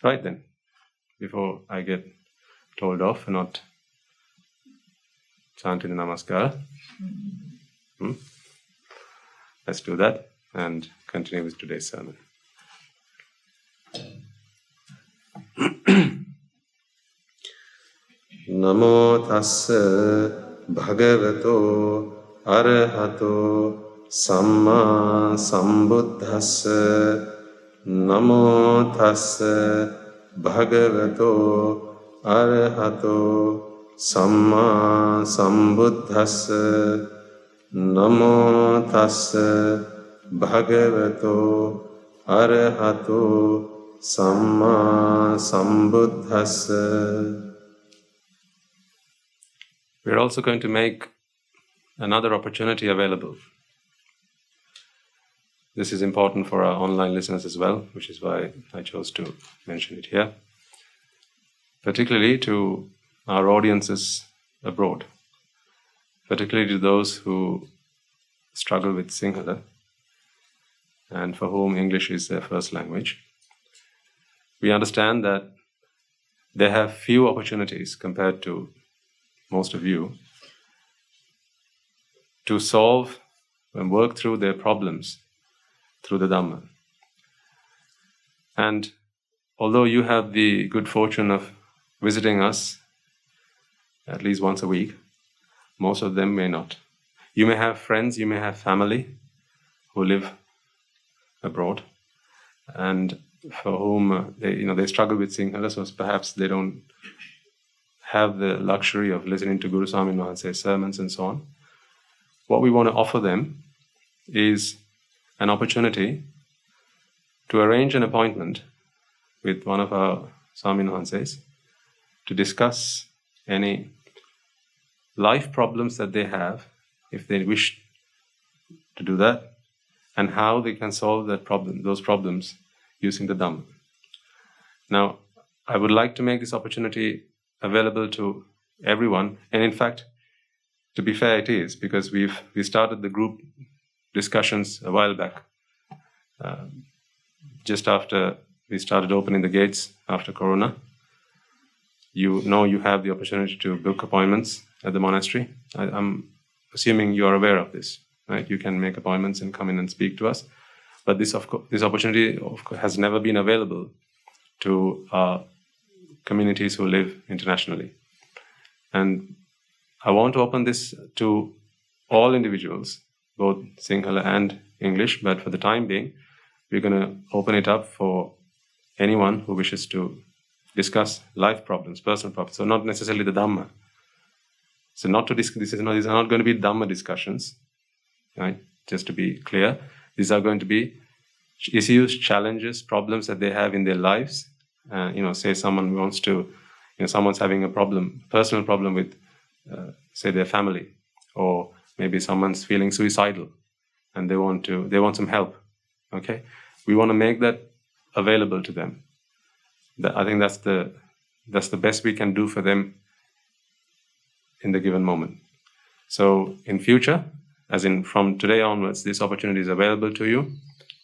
Right then, before I get told off for not chanting the Namaskar, let's do that and continue with today's sermon. Namo tassa bhagavato arahato samma sambuddhassa. Namo tassa bhagavato arahato samma sambuddhassa. Namo tassa bhagavato arahato samma sambuddhassa. We're also going to make another opportunity available. This is important for our online listeners as well, which is why I chose to mention it here, particularly to our audiences abroad, particularly to those who struggle with Sinhala and for whom English is their first language. We understand that they have few opportunities compared to most of you to solve and work through their problems through the Dhamma. And although you have the good fortune of visiting us at least once a week, most of them may not. You may have friends, you may have family who live abroad and for whom they struggle with Sinhala, so perhaps they don't have the luxury of listening to Guru Swamin Wahanse's sermons and so on. What we want to offer them is an opportunity to arrange an appointment with one of our Swamin Wahanses to discuss any life problems that they have, if they wish to do that, and how they can solve those problems using the Dhamma. Now, I would like to make this opportunity available to everyone, and in fact, to be fair, it is, because we started the group discussions a while back, just after we started opening the gates after Corona. You have the opportunity to book appointments at the monastery. I'm assuming you are aware of this, right? You can make appointments and come in and speak to us. But this opportunity has never been available to our communities who live internationally. And I want to open this to all individuals, both Sinhala and English, but for the time being, we're going to open it up for anyone who wishes to discuss life problems, personal problems, so not necessarily the Dhamma. So these are not going to be Dhamma discussions, right? Just to be clear, these are going to be issues, challenges, problems that they have in their lives. Say someone wants to, someone's having a personal problem with, say, their family, or maybe someone's feeling suicidal and they want some help. Okay, we want to make that available to them. I think that's the best we can do for them in the given moment. So in future, as in from today onwards, this opportunity is available to you,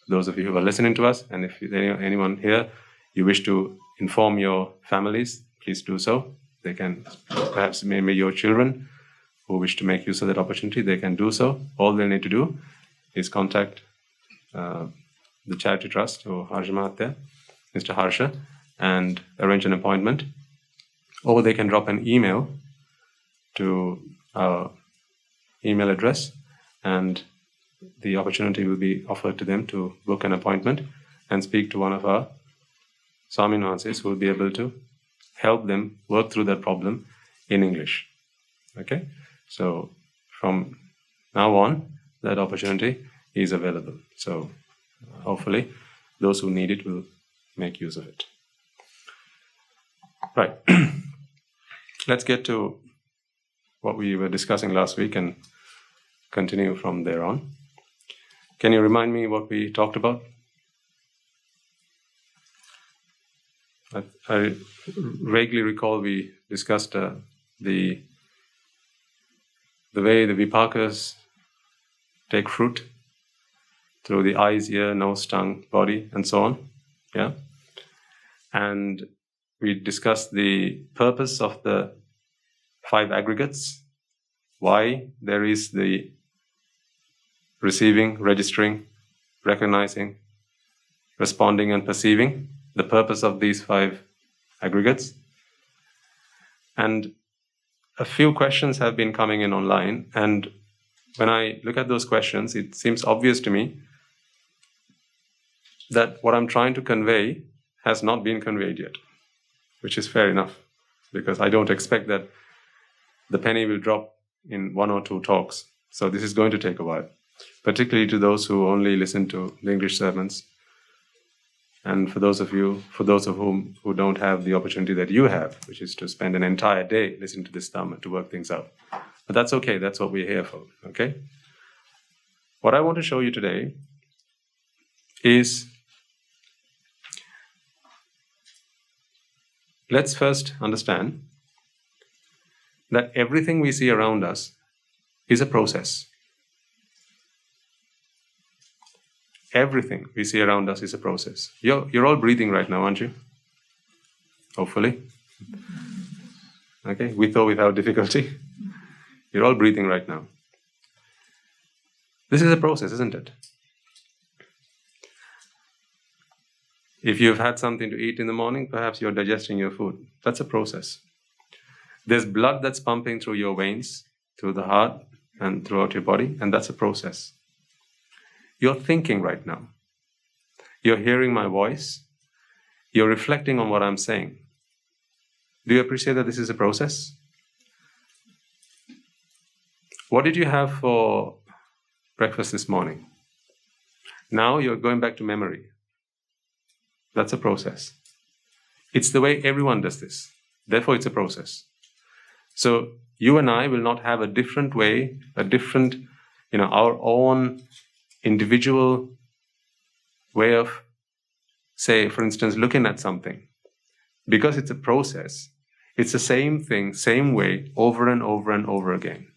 those of you who are listening to us, and if anyone here, you wish to inform your families, please do so. They can, perhaps maybe your children who wish to make use of that opportunity, they can do so. All they need to do is contact the charity trust or Harsha Mahatya, Mr. Harsha, and arrange an appointment. Or they can drop an email to our email address, and the opportunity will be offered to them to book an appointment and speak to one of our Swamin Wahanses who will be able to help them work through that problem in English. Okay? So from now on, that opportunity is available. So hopefully those who need it will make use of it. Right. Let's get to what we were discussing last week and continue from there on. Can you remind me what we talked about? I vaguely recall we discussed the way the vipakas take fruit through the eyes, ear, nose, tongue, body, and so on. Yeah. And we discussed the purpose of the 5 aggregates, why there is the receiving, registering, recognizing, responding, and perceiving, the purpose of these 5 aggregates. And a few questions have been coming in online, and when I look at those questions, it seems obvious to me that what I'm trying to convey has not been conveyed yet, which is fair enough, because I don't expect that the penny will drop in 1 or 2 talks. So this is going to take a while, particularly to those who only listen to the English sermons. And for those of whom who don't have the opportunity that you have, which is to spend an entire day listening to this Dhamma to work things out. But that's okay, that's what we're here for, okay? What I want to show you today is, let's first understand that everything we see around us is a process. Everything we see around us is a process. You're all breathing right now, aren't you? Hopefully. Okay, with or without difficulty. You're all breathing right now. This is a process, isn't it? If you've had something to eat in the morning, perhaps you're digesting your food. That's a process. There's blood that's pumping through your veins, through the heart, and throughout your body, and that's a process. You're thinking right now. You're hearing my voice. You're reflecting on what I'm saying. Do you appreciate that this is a process? What did you have for breakfast this morning? Now you're going back to memory. That's a process. It's the way everyone does this. Therefore, it's a process. So you and I will not have a different way, our own individual way of, say, for instance, looking at something. Because it's a process, it's the same thing, same way, over and over and over again.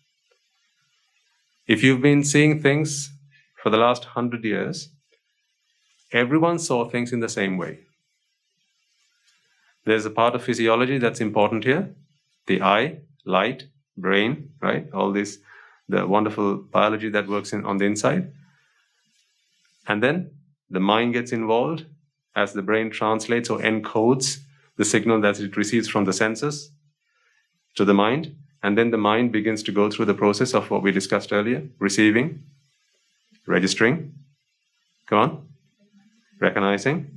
If you've been seeing things for the last 100 years, everyone saw things in the same way. There's a part of physiology that's important here. The eye, light, brain, right? All this, the wonderful biology that works on the inside. And then the mind gets involved as the brain translates or encodes the signal that it receives from the senses to the mind. And then the mind begins to go through the process of what we discussed earlier: receiving, registering, go on, recognizing,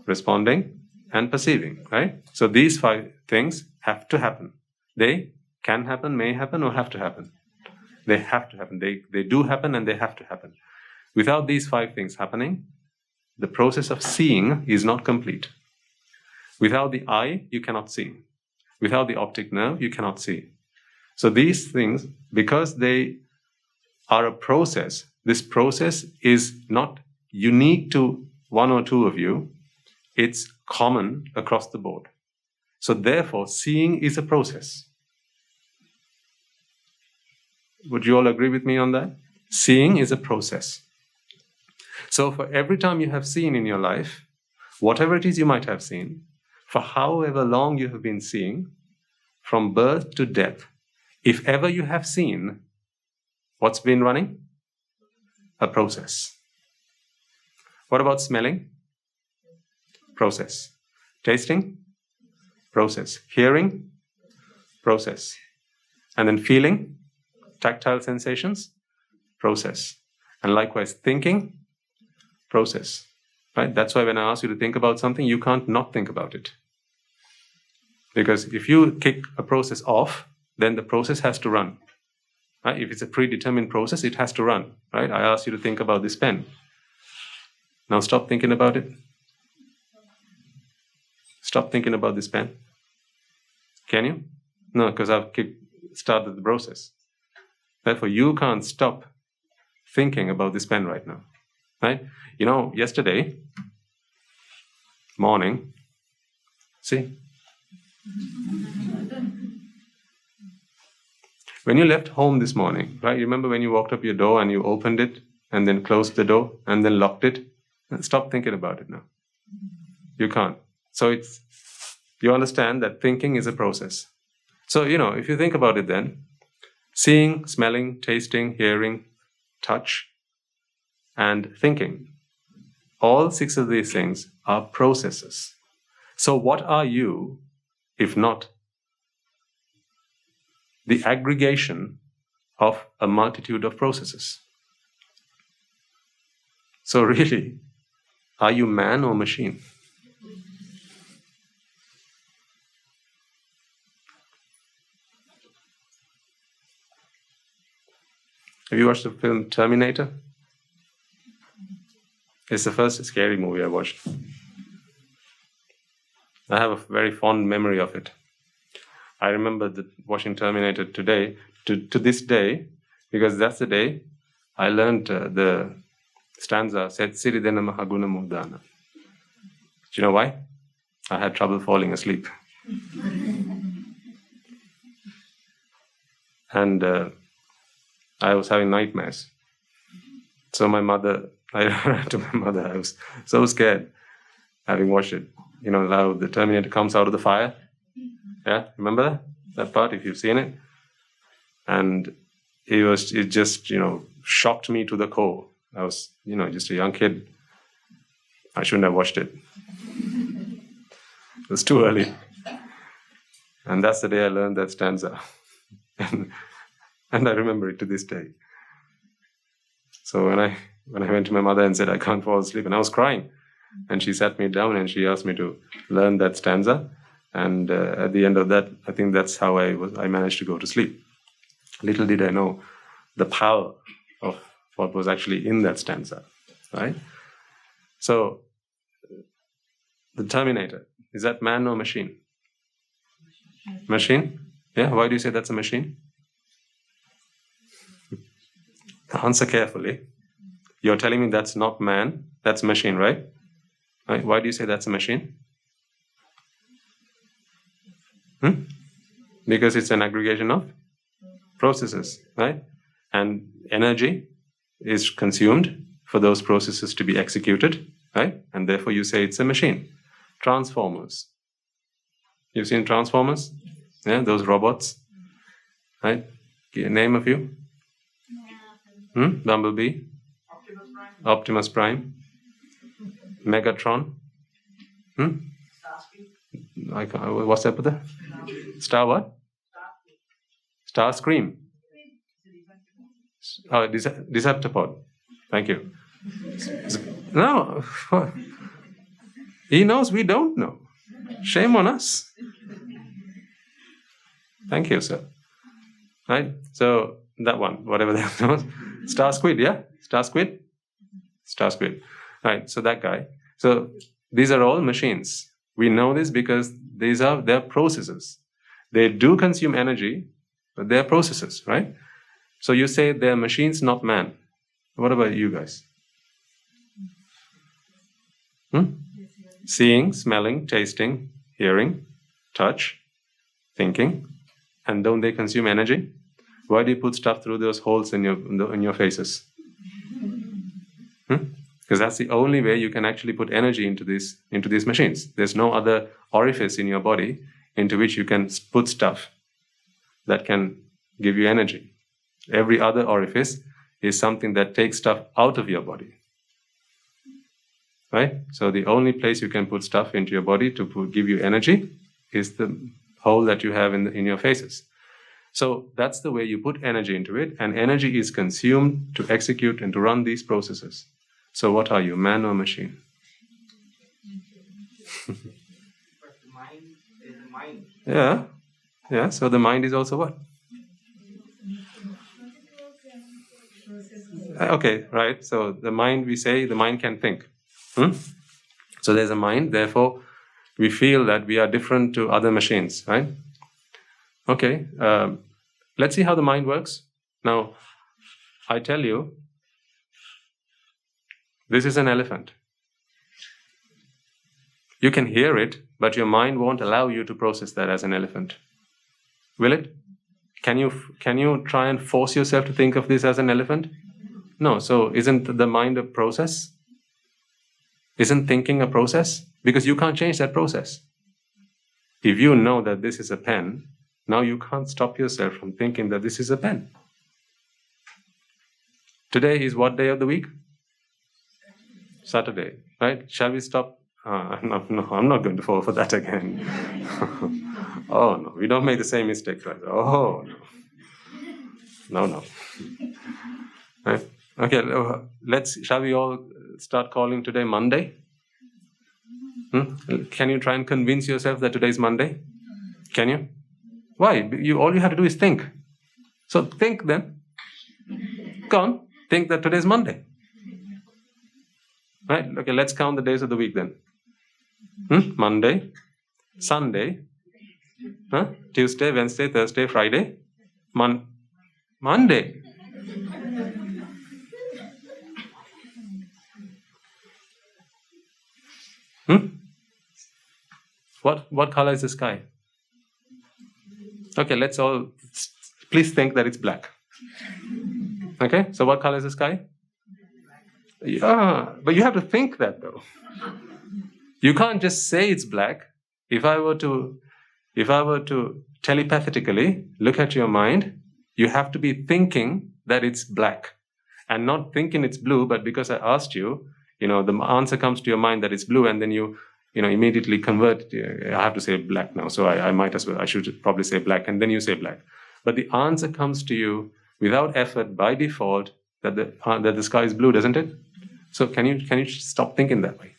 responding, and perceiving, right? So these 5 things have to happen. They can happen, may happen, or have to happen. They have to happen. They do happen, and they have to happen. Without these 5 things happening, the process of seeing is not complete. Without the eye, you cannot see. Without the optic nerve, you cannot see. So these things, because they are a process, this process is not unique to 1 or 2 of you. It's common across the board. So therefore, seeing is a process. Would you all agree with me on that? Seeing is a process. So for every time you have seen in your life, whatever it is you might have seen, for however long you have been seeing, from birth to death, if ever you have seen, what's been running? A process. What about smelling? Process. Tasting? Process. Hearing? Process. And then feeling? Tactile sensations? Process. And likewise, thinking? Process. Right? That's why when I ask you to think about something, you can't not think about it. Because if you kick a process off, then the process has to run. Right? If it's a predetermined process, it has to run. Right? I asked you to think about this pen. Now stop thinking about it. Stop thinking about this pen. Can you? No, because I've started the process. Therefore, you can't stop thinking about this pen right now. Right? Yesterday morning, see? When you left home this morning, right? You remember when you walked up your door and you opened it and then closed the door and then locked it? Stop thinking about it now. You can't. So you understand that thinking is a process. So, if you think about it then, seeing, smelling, tasting, hearing, touch, and thinking, all 6 of these things are processes. So what are you, if not the aggregation of a multitude of processes? So really, are you man or machine? Have you watched the film Terminator? It's the first scary movie I watched. I have a very fond memory of it. I remember watching Terminator today, to this day, because that's the day I learned the stanza, Set Siridena Mahaguna Mudana. Do you know why? I had trouble falling asleep. And I was having nightmares. So I ran to my mother. I was so scared, having watched it. How the Terminator comes out of the fire. Yeah, remember that part, if you've seen it? And it just, shocked me to the core. I was, just a young kid. I shouldn't have watched it. It was too early. And that's the day I learned that stanza. And I remember it to this day. So when I went to my mother and said I can't fall asleep, and I was crying, and she sat me down and she asked me to learn that stanza, and at the end of that, I think that's how I managed to go to sleep. Little did I know the power of what was actually in that stanza, right? So the Terminator, is that man or machine? Machine? Yeah, why do you say that's a machine? Answer carefully. You're telling me that's not man, that's machine, right? Right? Why do you say that's a machine? Because it's an aggregation of processes, right? And energy is consumed for those processes to be executed, right? And therefore you say it's a machine. Transformers. You've seen Transformers? Yeah, those robots, right? Name a few. Bumblebee, Optimus Prime, Megatron. What's up with that? Star what? Starscream. Oh, Decepticon. Thank you. No, he knows we don't know. Shame on us. Thank you, sir. Right? So that one, whatever that was. Starsquid, yeah? Starsquid? Starsquid. Right, so that guy. So these are all machines. We know this because they're processes. They do consume energy, but they're processes, right? So you say they're machines, not man. What about you guys? Seeing, smelling, tasting, hearing, touch, thinking. And don't they consume energy? Why do you put stuff through those holes in your faces? Because that's the only way you can actually put energy into these machines. There's no other orifice in your body into which you can put stuff that can give you energy. Every other orifice is something that takes stuff out of your body. Right? So the only place you can put stuff into your body to give you energy is the hole that you have in your faces. So that's the way you put energy into it, and energy is consumed to execute and to run these processes. So what are you, man or machine? But the mind is the mind. Yeah. So the mind is also what? Okay, right. So the mind, we say the mind can think. So there's a mind, therefore we feel that we are different to other machines, right? Okay, let's see how the mind works. Now, I tell you, this is an elephant. You can hear it, but your mind won't allow you to process that as an elephant. Will it? Can you try and force yourself to think of this as an elephant? No, so isn't the mind a process? Isn't thinking a process? Because you can't change that process. If you know that this is a pen, now you can't stop yourself from thinking that this is a pen. Today is what day of the week? Saturday, right? Shall we stop? No, I'm not going to fall for that again. Oh no, we don't make the same mistake, right? Oh no. Right? Okay, shall we all start calling today Monday? Can you try and convince yourself that today is Monday? Can you? Why? All you have to do is think. So think then. Go on, think that today is Monday. Right? Okay, let's count the days of the week then. Monday, Sunday, Tuesday, Wednesday, Thursday, Friday, Monday. What color is the sky? Okay, let's all please think that it's black. Okay, so what color is the sky? Yeah, but you have to think that though. You can't just say it's black. If I were to telepathically look at your mind, you have to be thinking that it's black and not thinking it's blue, but because I asked you, the answer comes to your mind that it's blue, and then you immediately convert. I have to say black now, so I should probably say black, and then you say black. But the answer comes to you without effort by default that the sky is blue, doesn't it? So can you stop thinking that way?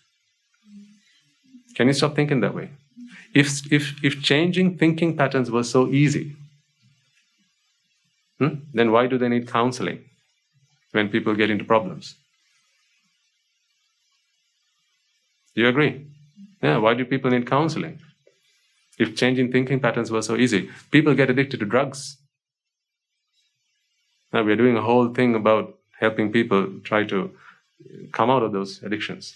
Can you stop thinking that way? If changing thinking patterns was so easy, then why do they need counseling when people get into problems? Do you agree? Yeah, why do people need counseling? If changing thinking patterns were so easy, people get addicted to drugs. Now we're doing a whole thing about helping people try to come out of those addictions.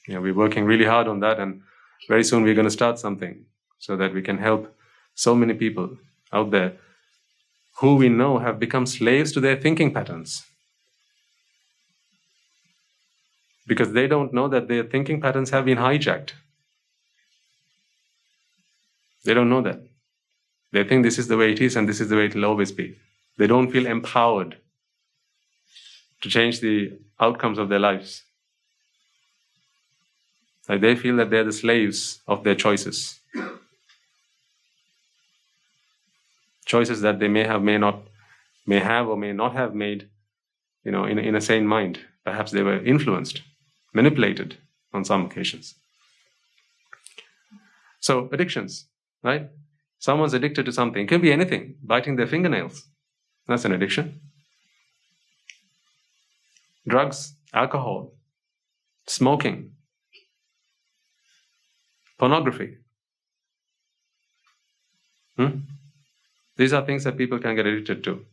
We're working really hard on that, and very soon we're going to start something so that we can help so many people out there who we know have become slaves to their thinking patterns. Because they don't know that their thinking patterns have been hijacked. They don't know that. They think this is the way it is and this is the way it will always be. They don't feel empowered to change the outcomes of their lives. Like they feel that they're the slaves of their choices. Choices that they may have or may not have made, in a sane mind. Perhaps they were influenced, manipulated on some occasions. So addictions, right? Someone's addicted to something. It can be anything. Biting their fingernails. That's an addiction. Drugs, alcohol, smoking, pornography. These are things that people can get addicted to.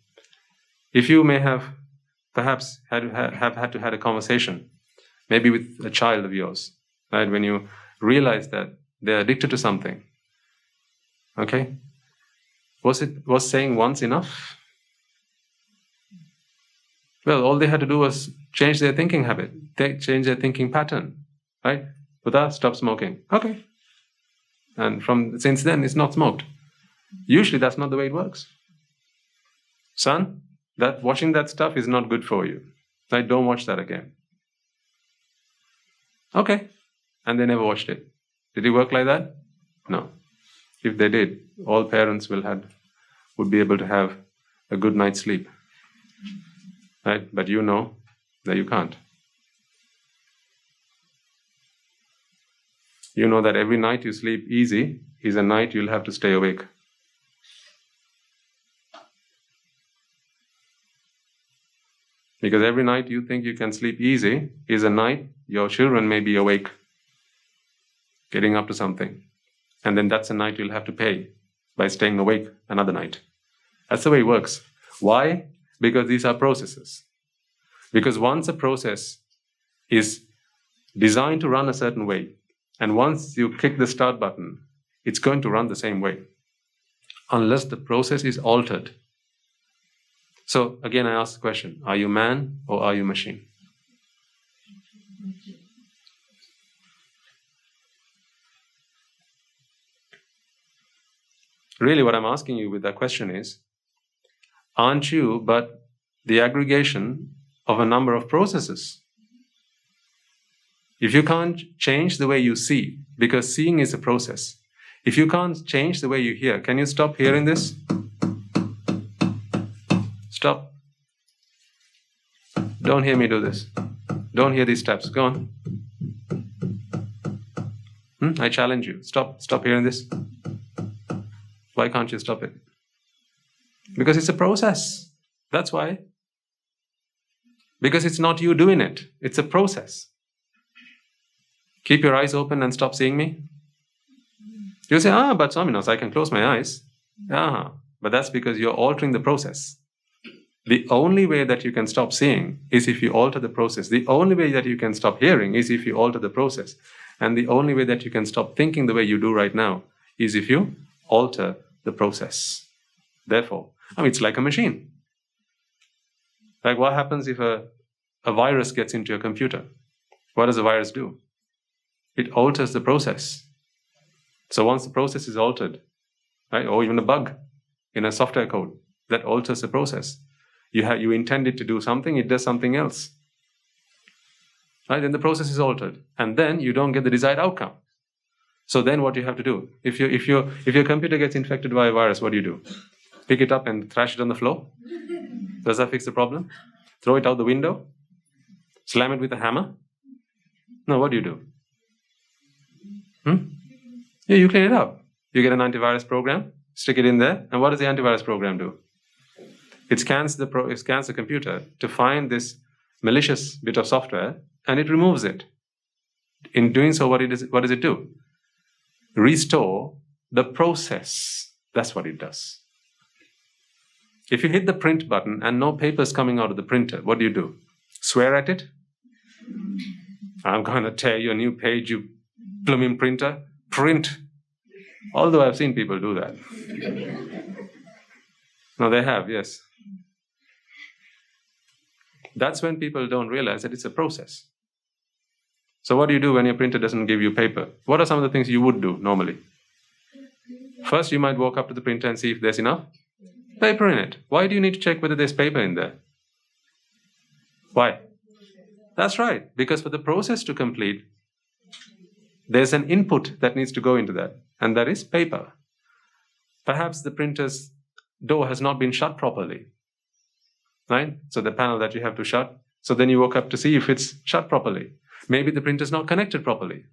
If you may have perhaps had to have a conversation, maybe with a child of yours, right? When you realize that they're addicted to something, okay? Was saying once enough? Well, all they had to do was change their thinking habit, change their thinking pattern, right? Buddha, stop smoking. Okay. And since then, it's not smoked. Usually, that's not the way it works. Son, watching that stuff is not good for you. Right? Don't watch that again. Okay. And they never watched it. Did it work like that? No. If they did, all parents would be able to have a good night's sleep. Right? But you know that you can't. You know that every night you sleep easy is a night you'll have to stay awake. Because every night you think you can sleep easy is a night your children may be awake, getting up to something. And then that's a night you'll have to pay by staying awake another night. That's the way it works. Why? Because these are processes. Because once a process is designed to run a certain way, and once you click the start button, it's going to run the same way, unless the process is altered. So again, I ask the question, are you man or are you machine? Really what I'm asking you with that question is, aren't you but the aggregation of a number of processes? If you can't change the way you see, because seeing is a process, if you can't change the way you hear, can you stop hearing this? Stop. Don't hear me do this. Don't hear these steps. Go on. I challenge you. Stop hearing this. Why can't you stop it? Because it's a process. That's why. Because it's not you doing it. It's a process. Keep your eyes open and stop seeing me. You say, but Swaminas, I can close my eyes. But that's because you're altering the process. The only way that you can stop seeing is if you alter the process. The only way that you can stop hearing is if you alter the process. And the only way that you can stop thinking the way you do right now is if you alter the process. Therefore, it's like a machine. Like what happens if a virus gets into your computer? What does a virus do? It alters the process. So once the process is altered, right, or even a bug in a software code that alters the process, you intend it to do something, it does something else. Right? Then the process is altered, and then you don't get the desired outcome. So then what you have to do? If your computer gets infected by a virus, what do? Pick it up and thrash it on the floor? Does that fix the problem? Throw it out the window? Slam it with a hammer? No, what do? Yeah, you clean it up. You get an antivirus program, stick it in there, and what does the antivirus program do? It scans the computer to find this malicious bit of software, and it removes it. In doing so, what does it do? Restore the process. That's what it does. If you hit the print button and no paper is coming out of the printer, what do? Swear at it? I'm going to tear you a new page, you blooming printer. Print. Although I've seen people do that. No, they have, yes. That's when people don't realize that it's a process. So what do you do when your printer doesn't give you paper? What are some of the things you would do normally? First, you might walk up to the printer and see if there's enough paper in it. Why do you need to check whether there's paper in there? Why? That's right. Because for the process to complete, there's an input that needs to go into that, and that is paper. Perhaps the printer's door has not been shut properly, right? So the panel that you have to shut, so then you walk up to see if it's shut properly. Maybe the printer's not connected properly.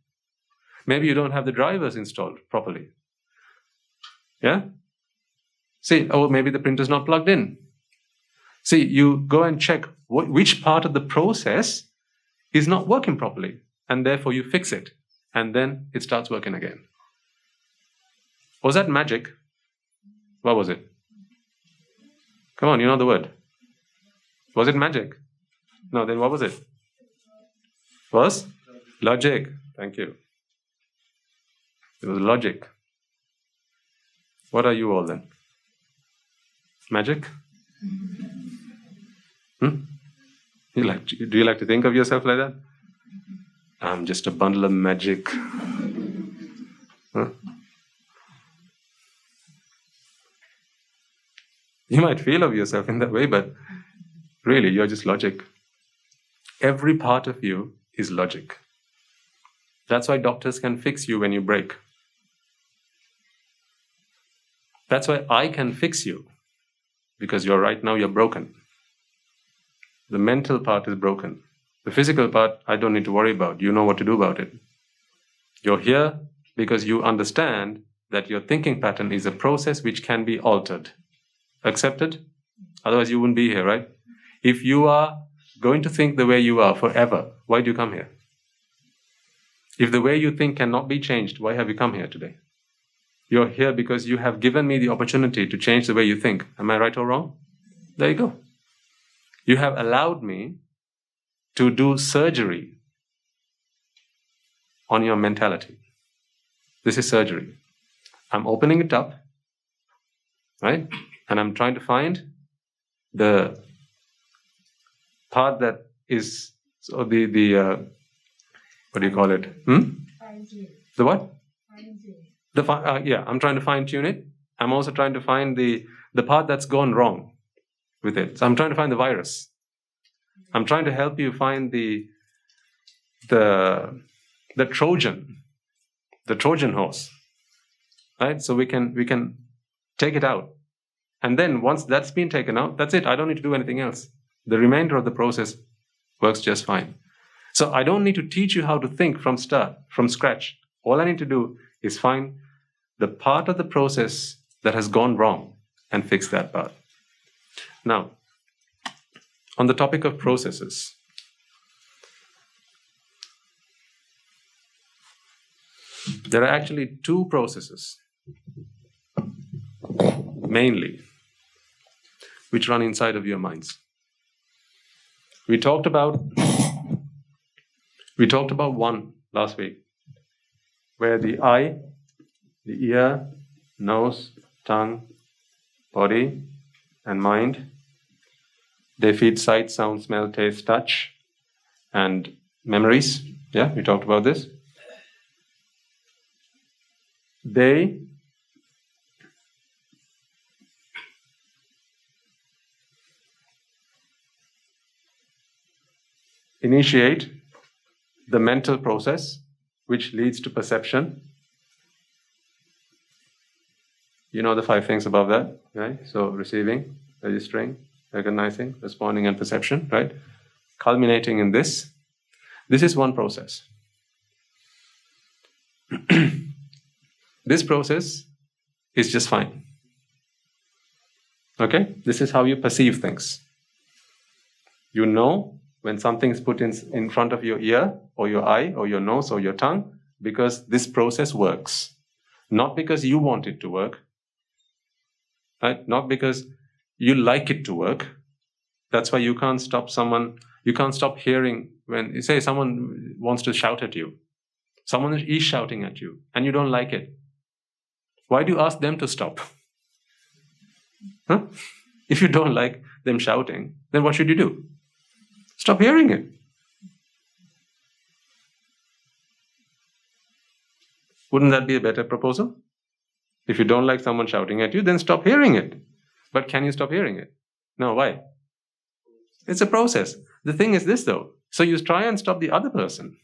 Maybe you don't have the drivers installed properly. Yeah? See, maybe the printer's not plugged in. See, you go and check which part of the process is not working properly, and therefore you fix it, and then it starts working again. Was that magic? What was it? Come on, you know the word. Was it magic? No, then what was it? Was? Logic. Thank you. It was logic. What are you all then? Magic? Do you like to think of yourself like that? I'm just a bundle of magic. Huh? You might feel of yourself in that way, but really, you're just logic. Every part of you is logic. That's why doctors can fix you when you break. That's why I can fix you, because right now you're broken. The mental part is broken. The physical part, I don't need to worry about. You know what to do about it. You're here because you understand that your thinking pattern is a process which can be altered. Accepted? Otherwise you wouldn't be here, right? If you are going to think the way you are forever, why do you come here? If the way you think cannot be changed, why have you come here today? You're here because you have given me the opportunity to change the way you think. Am I right or wrong? There you go. You have allowed me to do surgery on your mentality. This is surgery. I'm opening it up, right? And I'm trying to find the part that is what do you call it? The what? I'm trying to fine tune it, I'm also trying to find the part that's gone wrong with it. So I'm trying to find the virus. I'm trying to help you find the Trojan, the Trojan horse, right? So we can take it out. And then once that's been taken out, that's it. I don't need to do anything else. The remainder of the process works just fine. So I don't need to teach you how to think from scratch. All I need to do is find the part of the process that has gone wrong and fix that part. Now, on the topic of processes, there are actually two processes, mainly, which run inside of your minds. We talked about one last week, where the eye, the ear, nose, tongue, body, and mind, they feed sight, sound, smell, taste, touch, and memories. Yeah, we talked about this. They initiate the mental process, which leads to perception. You know the 5 things above that, right? So receiving, registering, recognizing, responding, and perception, right? Culminating in this. This is one process. This process is just fine. Okay? This is how you perceive things. You know when something is put in front of your ear, or your eye, or your nose, or your tongue, because this process works. Not because you want it to work, right? Not because you like it to work. That's why you can't stop hearing when you say someone wants to shout at you. Someone is shouting at you, and you don't like it. Why do you ask them to stop? Huh? If you don't like them shouting, then what should you do? Stop hearing it. Wouldn't that be a better proposal? If you don't like someone shouting at you, then stop hearing it. But can you stop hearing it? No, why? It's a process. The thing is this though. So you try and stop the other person.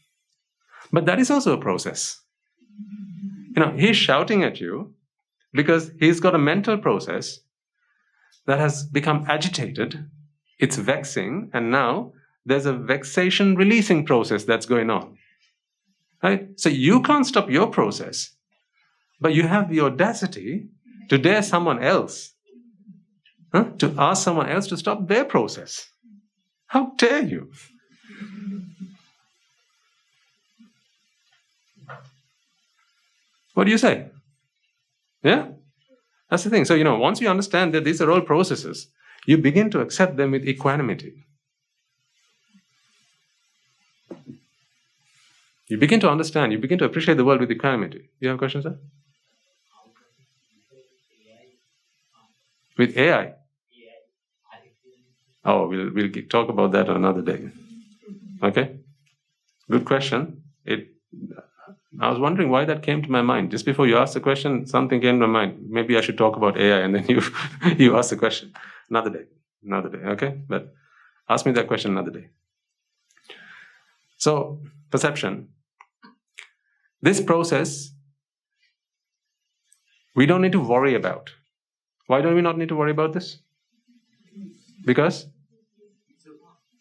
But that is also a process. He's shouting at you because he's got a mental process that has become agitated. It's vexing, and now there's a vexation releasing process that's going on. Right? So you can't stop your process, but you have the audacity to dare someone else, to ask someone else to stop their process. How dare you? What do you say? Yeah? That's the thing. So, once you understand that these are all processes, you begin to accept them with equanimity. You begin to understand, you begin to appreciate the world with equanimity. You have a question, sir? With AI? Oh, we'll talk about that another day. Okay? Good question. I was wondering why that came to my mind. Just before you asked the question, something came to my mind. Maybe I should talk about AI, and then you ask the question. Another day, okay? But ask me that question another day. So, perception. This process, we don't need to worry about. Why don't we not need to worry about this? Because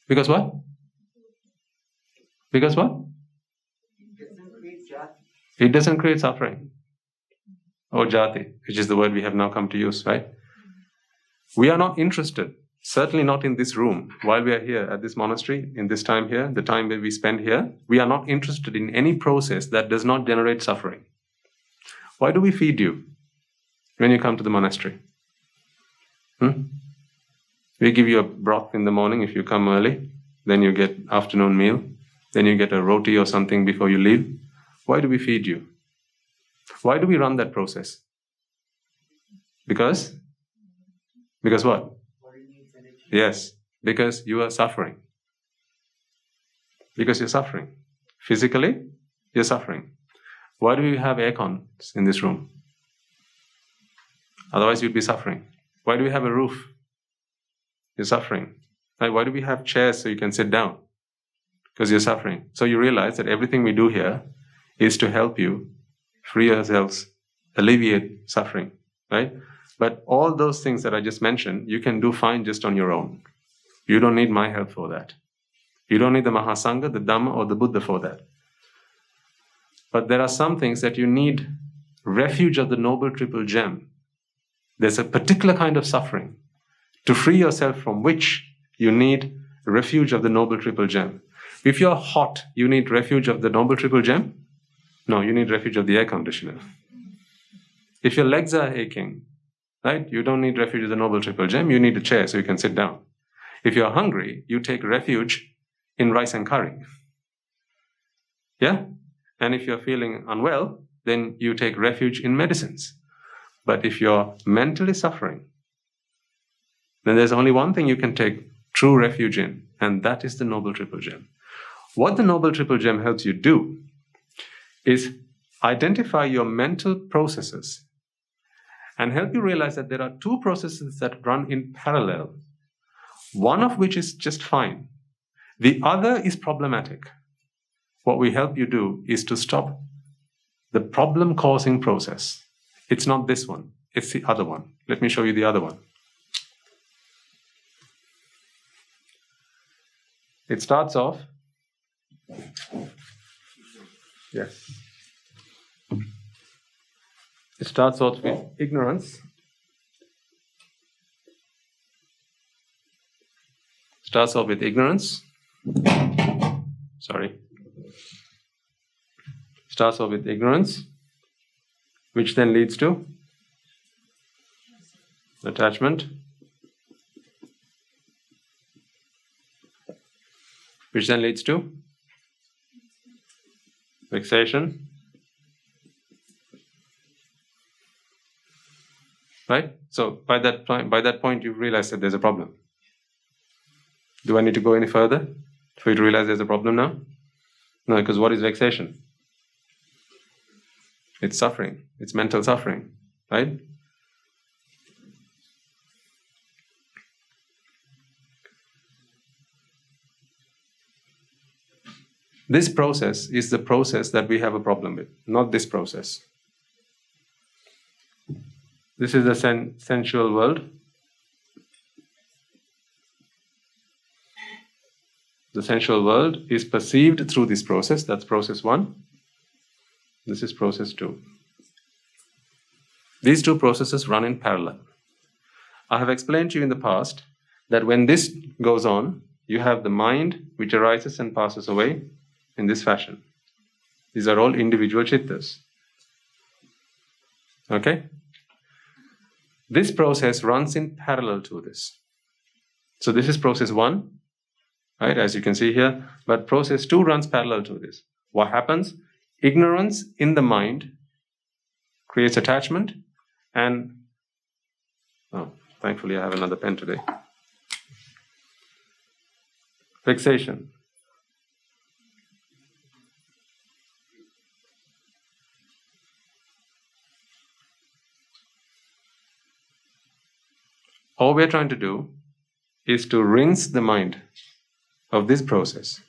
what? Because what? It doesn't create suffering. Or jati, which is the word we have now come to use, right? We are not interested, certainly not in this room, while we are here at this monastery, in this time here, the time that we spend here, we are not interested in any process that does not generate suffering. Why do we feed you when you come to the monastery? We give you a broth in the morning if you come early, then you get afternoon meal, then you get a roti or something before you leave. Why do we feed you? Why do we run that process? Because what? Yes, because you are suffering. Because you're suffering. Physically, you're suffering. Why do we have air cons in this room? Otherwise, you'd be suffering. Why do we have a roof? You're suffering. Right? Why do we have chairs so you can sit down? Because you're suffering. So you realize that everything we do here is to help you free yourselves, alleviate suffering, right? But all those things that I just mentioned, you can do fine just on your own. You don't need my help for that. You don't need the Mahasangha, the Dhamma, or the Buddha for that. But there are some things that you need refuge of the Noble Triple Gem. There's a particular kind of suffering to free yourself from which you need refuge of the Noble Triple Gem. If you're hot, you need refuge of the Noble Triple Gem? No, you need refuge of the air conditioner. If your legs are aching, right, you don't need refuge of the Noble Triple Gem, you need a chair so you can sit down. If you're hungry, you take refuge in rice and curry. Yeah? And if you're feeling unwell, then you take refuge in medicines. But if you're mentally suffering, then there's only one thing you can take true refuge in, and that is the Noble Triple Gem. What the Noble Triple Gem helps you do is identify your mental processes and help you realize that there are two processes that run in parallel, one of which is just fine. The other is problematic. What we help you do is to stop the problem-causing process. It's not this one, it's the other one. Let me show you the other one. It starts off, yes. It starts off with ignorance. Starts off with ignorance. Starts off with ignorance, which then leads to attachment, which then leads to vexation, right? So by that point, you realize that there's a problem. Do I need to go any further for you to realize there's a problem now? No, because what is vexation? It's suffering. It's mental suffering, right? This process is the process that we have a problem with, not this process. This is the sensual world. The sensual world is perceived through this process. That's process 1. This is process 2. These two processes run in parallel. I have explained to you in the past that when this goes on, you have the mind which arises and passes away in this fashion. These are all individual chittas. Okay? This process runs in parallel to this. So this is process 1, right, as you can see here. But process 2 runs parallel to this. What happens? Ignorance in the mind creates attachment, and thankfully I have another pen today. Fixation. All we're trying to do is to rinse the mind of this process.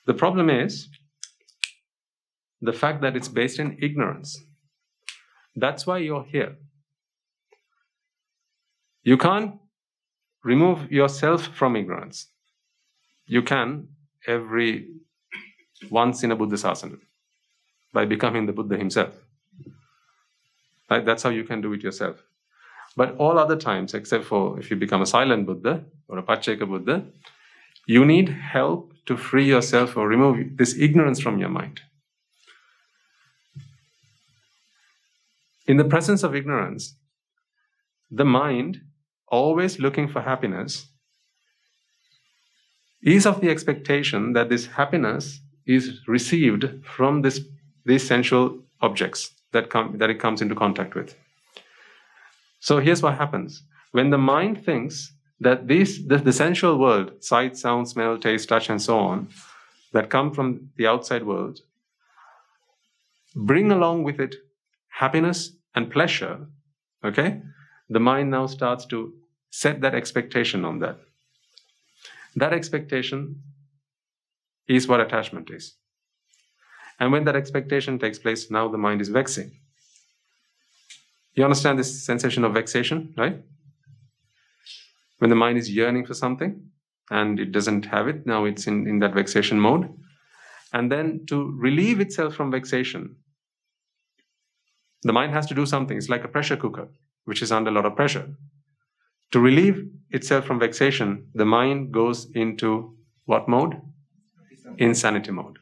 The problem is the fact that it's based in ignorance. That's why you're here. You can't remove yourself from ignorance. You can every once in a Buddha sasana by becoming the Buddha himself. Right? That's how you can do it yourself. But all other times, except for if you become a silent Buddha or a Pacceka Buddha, you need help to free yourself or remove this ignorance from your mind. In the presence of ignorance, the mind, always looking for happiness, is of the expectation that this happiness is received from these sensual objects that it comes into contact with. So here's what happens. When the mind thinks that the sensual world, sight, sound, smell, taste, touch, and so on, that come from the outside world, bring along with it happiness and pleasure, okay, the mind now starts to set that expectation on that. That expectation is what attachment is. And when that expectation takes place, now the mind is vexing. You understand this sensation of vexation, right? When the mind is yearning for something and it doesn't have it, now it's in that vexation mode. And then to relieve itself from vexation, the mind has to do something. It's like a pressure cooker, which is under a lot of pressure. To relieve itself from vexation, the mind goes into what mode? Insanity mode.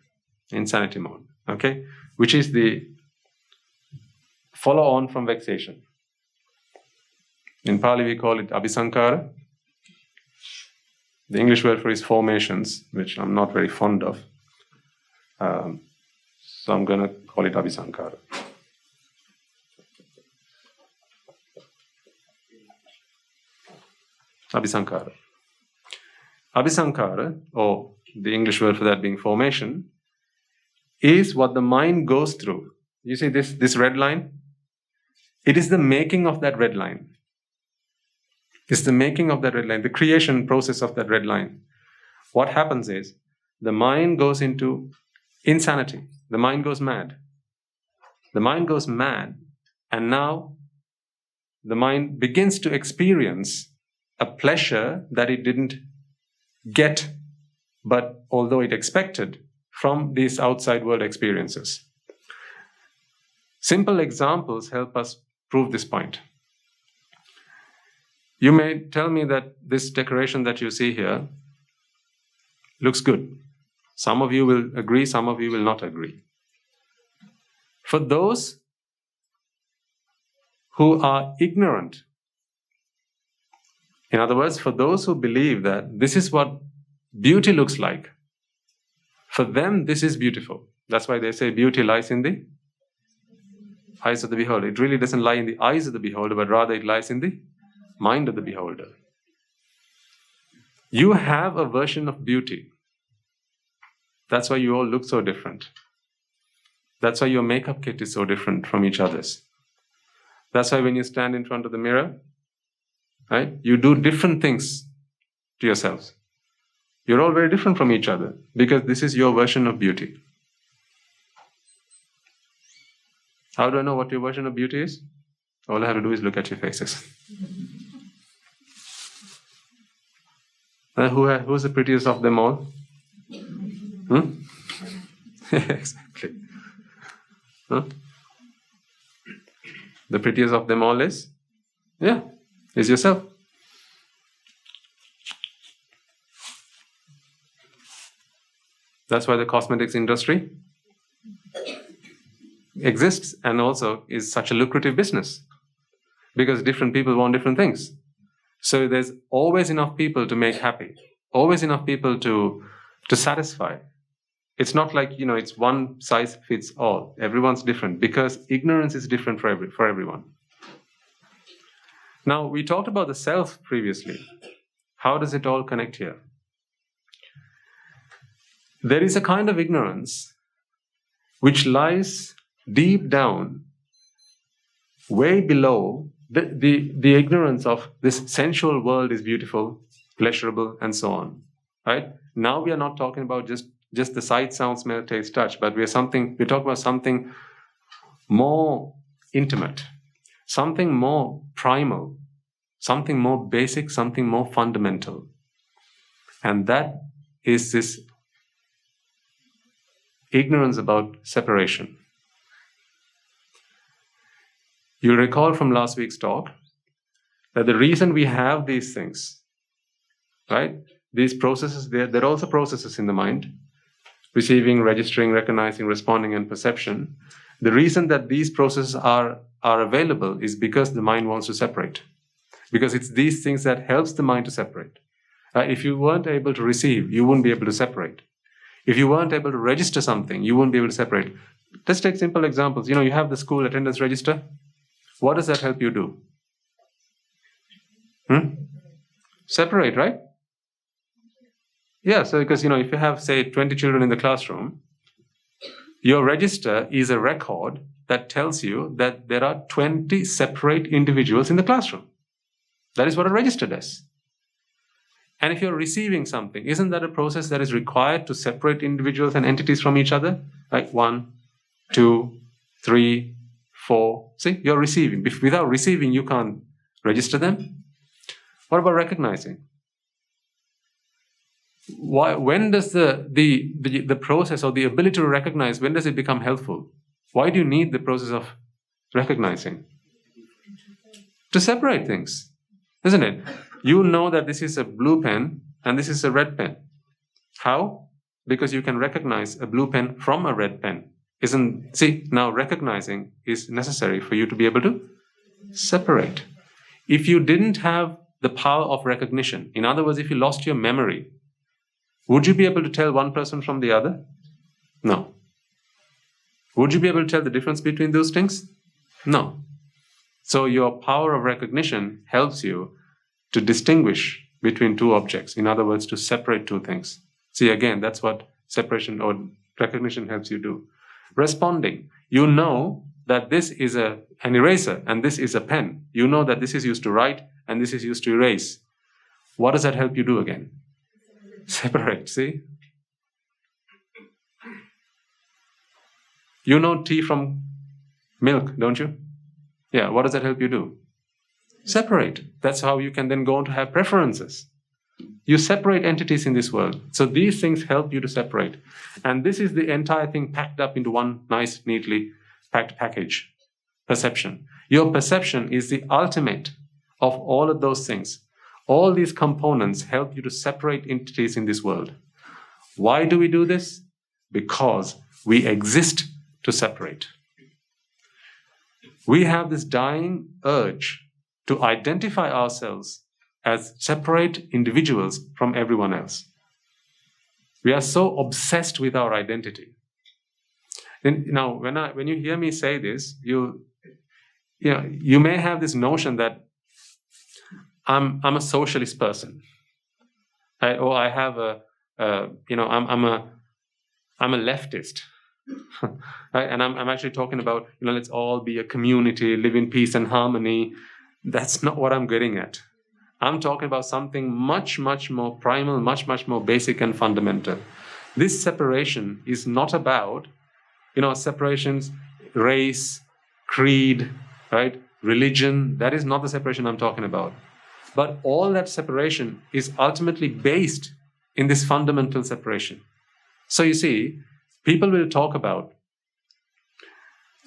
Insanity mode, okay? Which is the follow on from vexation. In Pali we call it abhisankara. The English word for it is formations, which I'm not very fond of. So I'm going to call it abhisankara. Abhisankara. Abhisankara, or the English word for that being formation, is what the mind goes through. You see this red line? It is the making of that red line. It's the making of that red line, the creation process of that red line. What happens is, the mind goes into insanity. The mind goes mad. The mind goes mad, and now the mind begins to experience a pleasure that it didn't get, but although it expected from these outside world experiences. Simple examples help us prove this point. You may tell me that this decoration that you see here looks good. Some of you will agree, some of you will not agree. For those who are ignorant, in other words, for those who believe that this is what beauty looks like, for them this is beautiful. That's why they say beauty lies in the eyes of the beholder. It really doesn't lie in the eyes of the beholder, but rather it lies in the mind of the beholder. You have a version of beauty. That's why you all look so different. That's why your makeup kit is so different from each other's. That's why when you stand in front of the mirror, right, you do different things to yourselves. You're all very different from each other because this is your version of beauty. How do I know what your version of beauty is? All I have to do is look at your faces. Who's the prettiest of them all? Exactly. The prettiest of them all is? Yeah, is yourself. That's why the cosmetics industry exists and also is such a lucrative business. Because different people want different things. So there's always enough people to make happy. Always enough people to satisfy. It's not like, it's one size fits all. Everyone's different because ignorance is different for everyone. Now, we talked about the self previously. How does it all connect here? There is a kind of ignorance which lies deep down, way below the ignorance of this sensual world is beautiful, pleasurable, and so on. Right? Now we are not talking about just the sight, sound, smell, taste, touch, but we're talking about something more intimate, something more primal, something more basic, something more fundamental. And that is this ignorance about separation. You'll recall from last week's talk that the reason we have these things, right? These processes, they're also processes in the mind. Receiving, registering, recognizing, responding, and perception. The reason that these processes are available is because the mind wants to separate. Because it's these things that helps the mind to separate. If you weren't able to receive, you wouldn't be able to separate. If you weren't able to register something, you wouldn't be able to separate. Let's take simple examples. You have the school attendance register. What does that help you do? Separate, right? Yeah, so because, if you have, say, 20 children in the classroom, your register is a record that tells you that there are 20 separate individuals in the classroom. That is what a register does. And if you're receiving something, isn't that a process that is required to separate individuals and entities from each other? Like 1, 2, 3, 4. See, you're receiving. Without receiving, you can't register them. What about recognizing? When does the process or the ability to recognize, when does it become helpful? Why do you need the process of recognizing? To separate things, isn't it? You know that this is a blue pen and this is a red pen. How? Because you can recognize a blue pen from a red pen. Now recognizing is necessary for you to be able to separate. If you didn't have the power of recognition, in other words, if you lost your memory, would you be able to tell one person from the other? No. Would you be able to tell the difference between those things? No. So your power of recognition helps you to distinguish between two objects. In other words, to separate two things. See, again, that's what separation or recognition helps you do. Responding. You know that this is an eraser and this is a pen. You know that this is used to write and this is used to erase. What does that help you do again? Separate, see? You know tea from milk, don't you? Yeah, what does that help you do? Separate. That's how you can then go on to have preferences. You separate entities in this world. So these things help you to separate. And this is the entire thing packed up into one nice, neatly packed package. Perception. Your perception is the ultimate of all of those things. All these components help you to separate entities in this world. Why do we do this? Because we exist to separate. We have this dying urge to identify ourselves as separate individuals from everyone else. We are so obsessed with our identity. And now, when you hear me say this, you may have this notion that I'm a socialist person, right? Or I have I'm a leftist, right? And I'm actually talking about let's all be a community, live in peace and harmony. That's not what I'm getting at. I'm talking about something much, much more primal, much, much more basic and fundamental. This separation is not about, separations, race, creed, right? Religion. That is not the separation I'm talking about. But all that separation is ultimately based in this fundamental separation. So you see, people will talk about,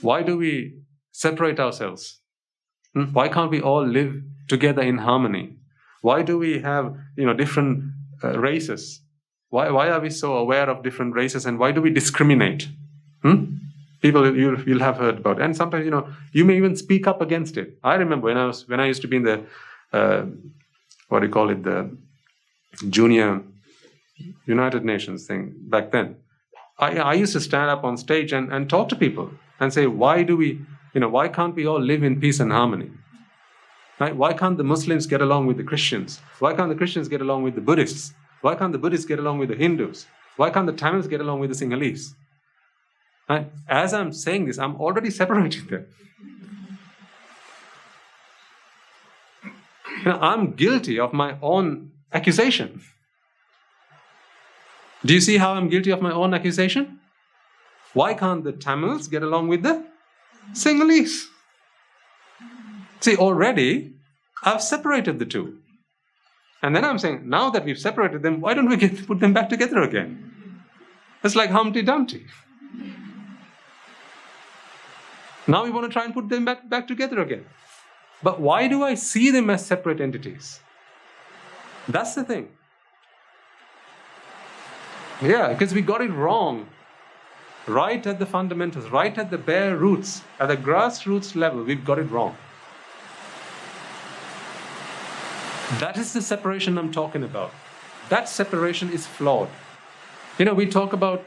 why do we separate ourselves? Why can't we all live together in harmony? Why do we have, different races? Why are we so aware of different races, and why do we discriminate? People you'll have heard about, and sometimes you may even speak up against it. I remember when I used to be in the the Junior United Nations thing back then. I used to stand up on stage and talk to people and say, why can't we all live in peace and harmony? Right? Why can't the Muslims get along with the Christians? Why can't the Christians get along with the Buddhists? Why can't the Buddhists get along with the Hindus? Why can't the Tamils get along with the Sinhalese? Right? As I'm saying this, I'm already separating them. I'm guilty of my own accusation. Do you see how I'm guilty of my own accusation? Why can't the Tamils get along with the Sinhalese? See, already I've separated the two. And then I'm saying, now that we've separated them, why don't we put them back together again? It's like Humpty Dumpty. Now we want to try and put them back together again. But why do I see them as separate entities? That's the thing. Yeah, because we got it wrong. Right at the fundamentals, right at the bare roots, at the grassroots level, we've got it wrong. That is the separation I'm talking about. That separation is flawed. We talk about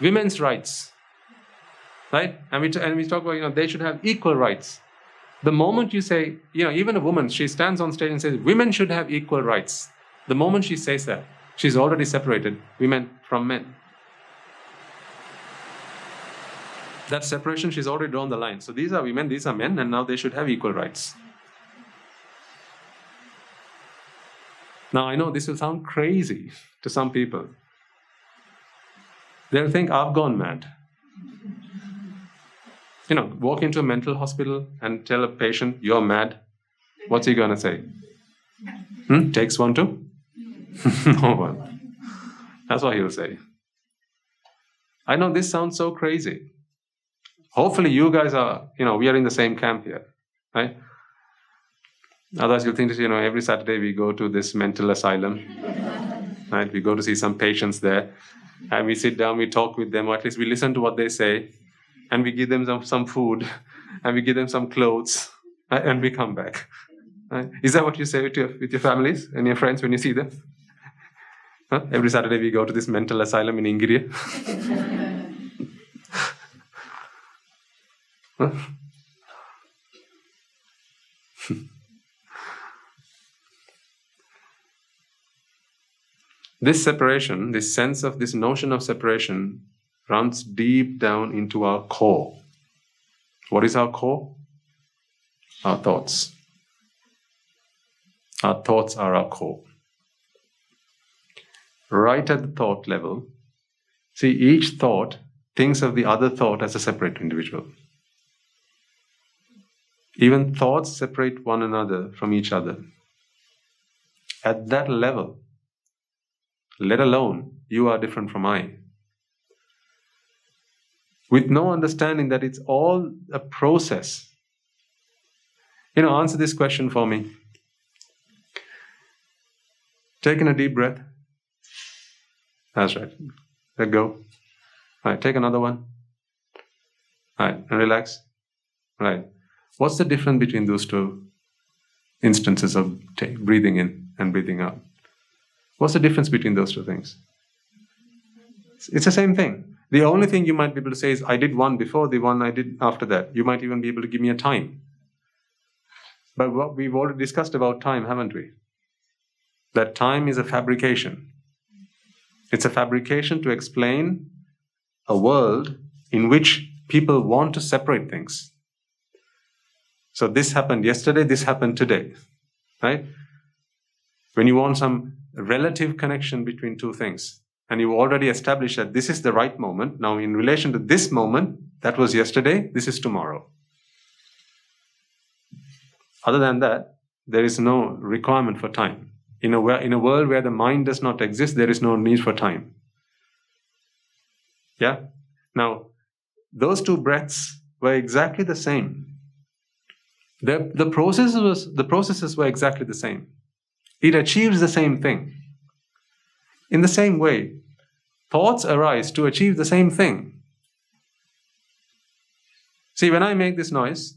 women's rights, right? And we talk about, they should have equal rights. The moment you say, even a woman, she stands on stage and says, women should have equal rights. The moment she says that, she's already separated women from men. That separation, she's already drawn the line. So these are women, these are men, and now they should have equal rights. Now I know this will sound crazy to some people. They'll think I've gone mad. Walk into a mental hospital and tell a patient, you're mad. What's he going to say? Takes one too? No one. That's what he'll say. I know this sounds so crazy. Hopefully you guys are, we are in the same camp here, right? Otherwise you'll think, every Saturday we go to this mental asylum, right? We go to see some patients there, and we sit down, we talk with them, or at least we listen to what they say, and we give them some food, and we give them some clothes, right? And we come back. Right? Is that what you say with your families and your friends when you see them? Huh? Every Saturday we go to this mental asylum in Ingria. Huh? This separation, this sense of this notion of separation runs deep down into our core. What is our core? Our thoughts. Our thoughts are our core. Right at the thought level, see, each thought thinks of the other thought as a separate individual. Even thoughts separate one another from each other. At that level, let alone you are different from I. With no understanding that it's all a process. Answer this question for me. Taking a deep breath. That's right. Let go. All right, take another one. All right, and relax. All right. What's the difference between those two instances of breathing in and breathing out? What's the difference between those two things? It's the same thing. The only thing you might be able to say is, I did one before, the one I did after that. You might even be able to give me a time. But what we've already discussed about time, haven't we? That time is a fabrication. It's a fabrication to explain a world in which people want to separate things. So this happened yesterday, this happened today. Right? When you want some relative connection between two things, and you already established that this is the right moment, now in relation to this moment, that was yesterday, this is tomorrow. Other than that, there is no requirement for time. In a world where the mind does not exist, there is no need for time. Yeah? Now, those two breaths were exactly the same. The processes were exactly the same. It achieves the same thing. In the same way, thoughts arise to achieve the same thing. See, when I make this noise,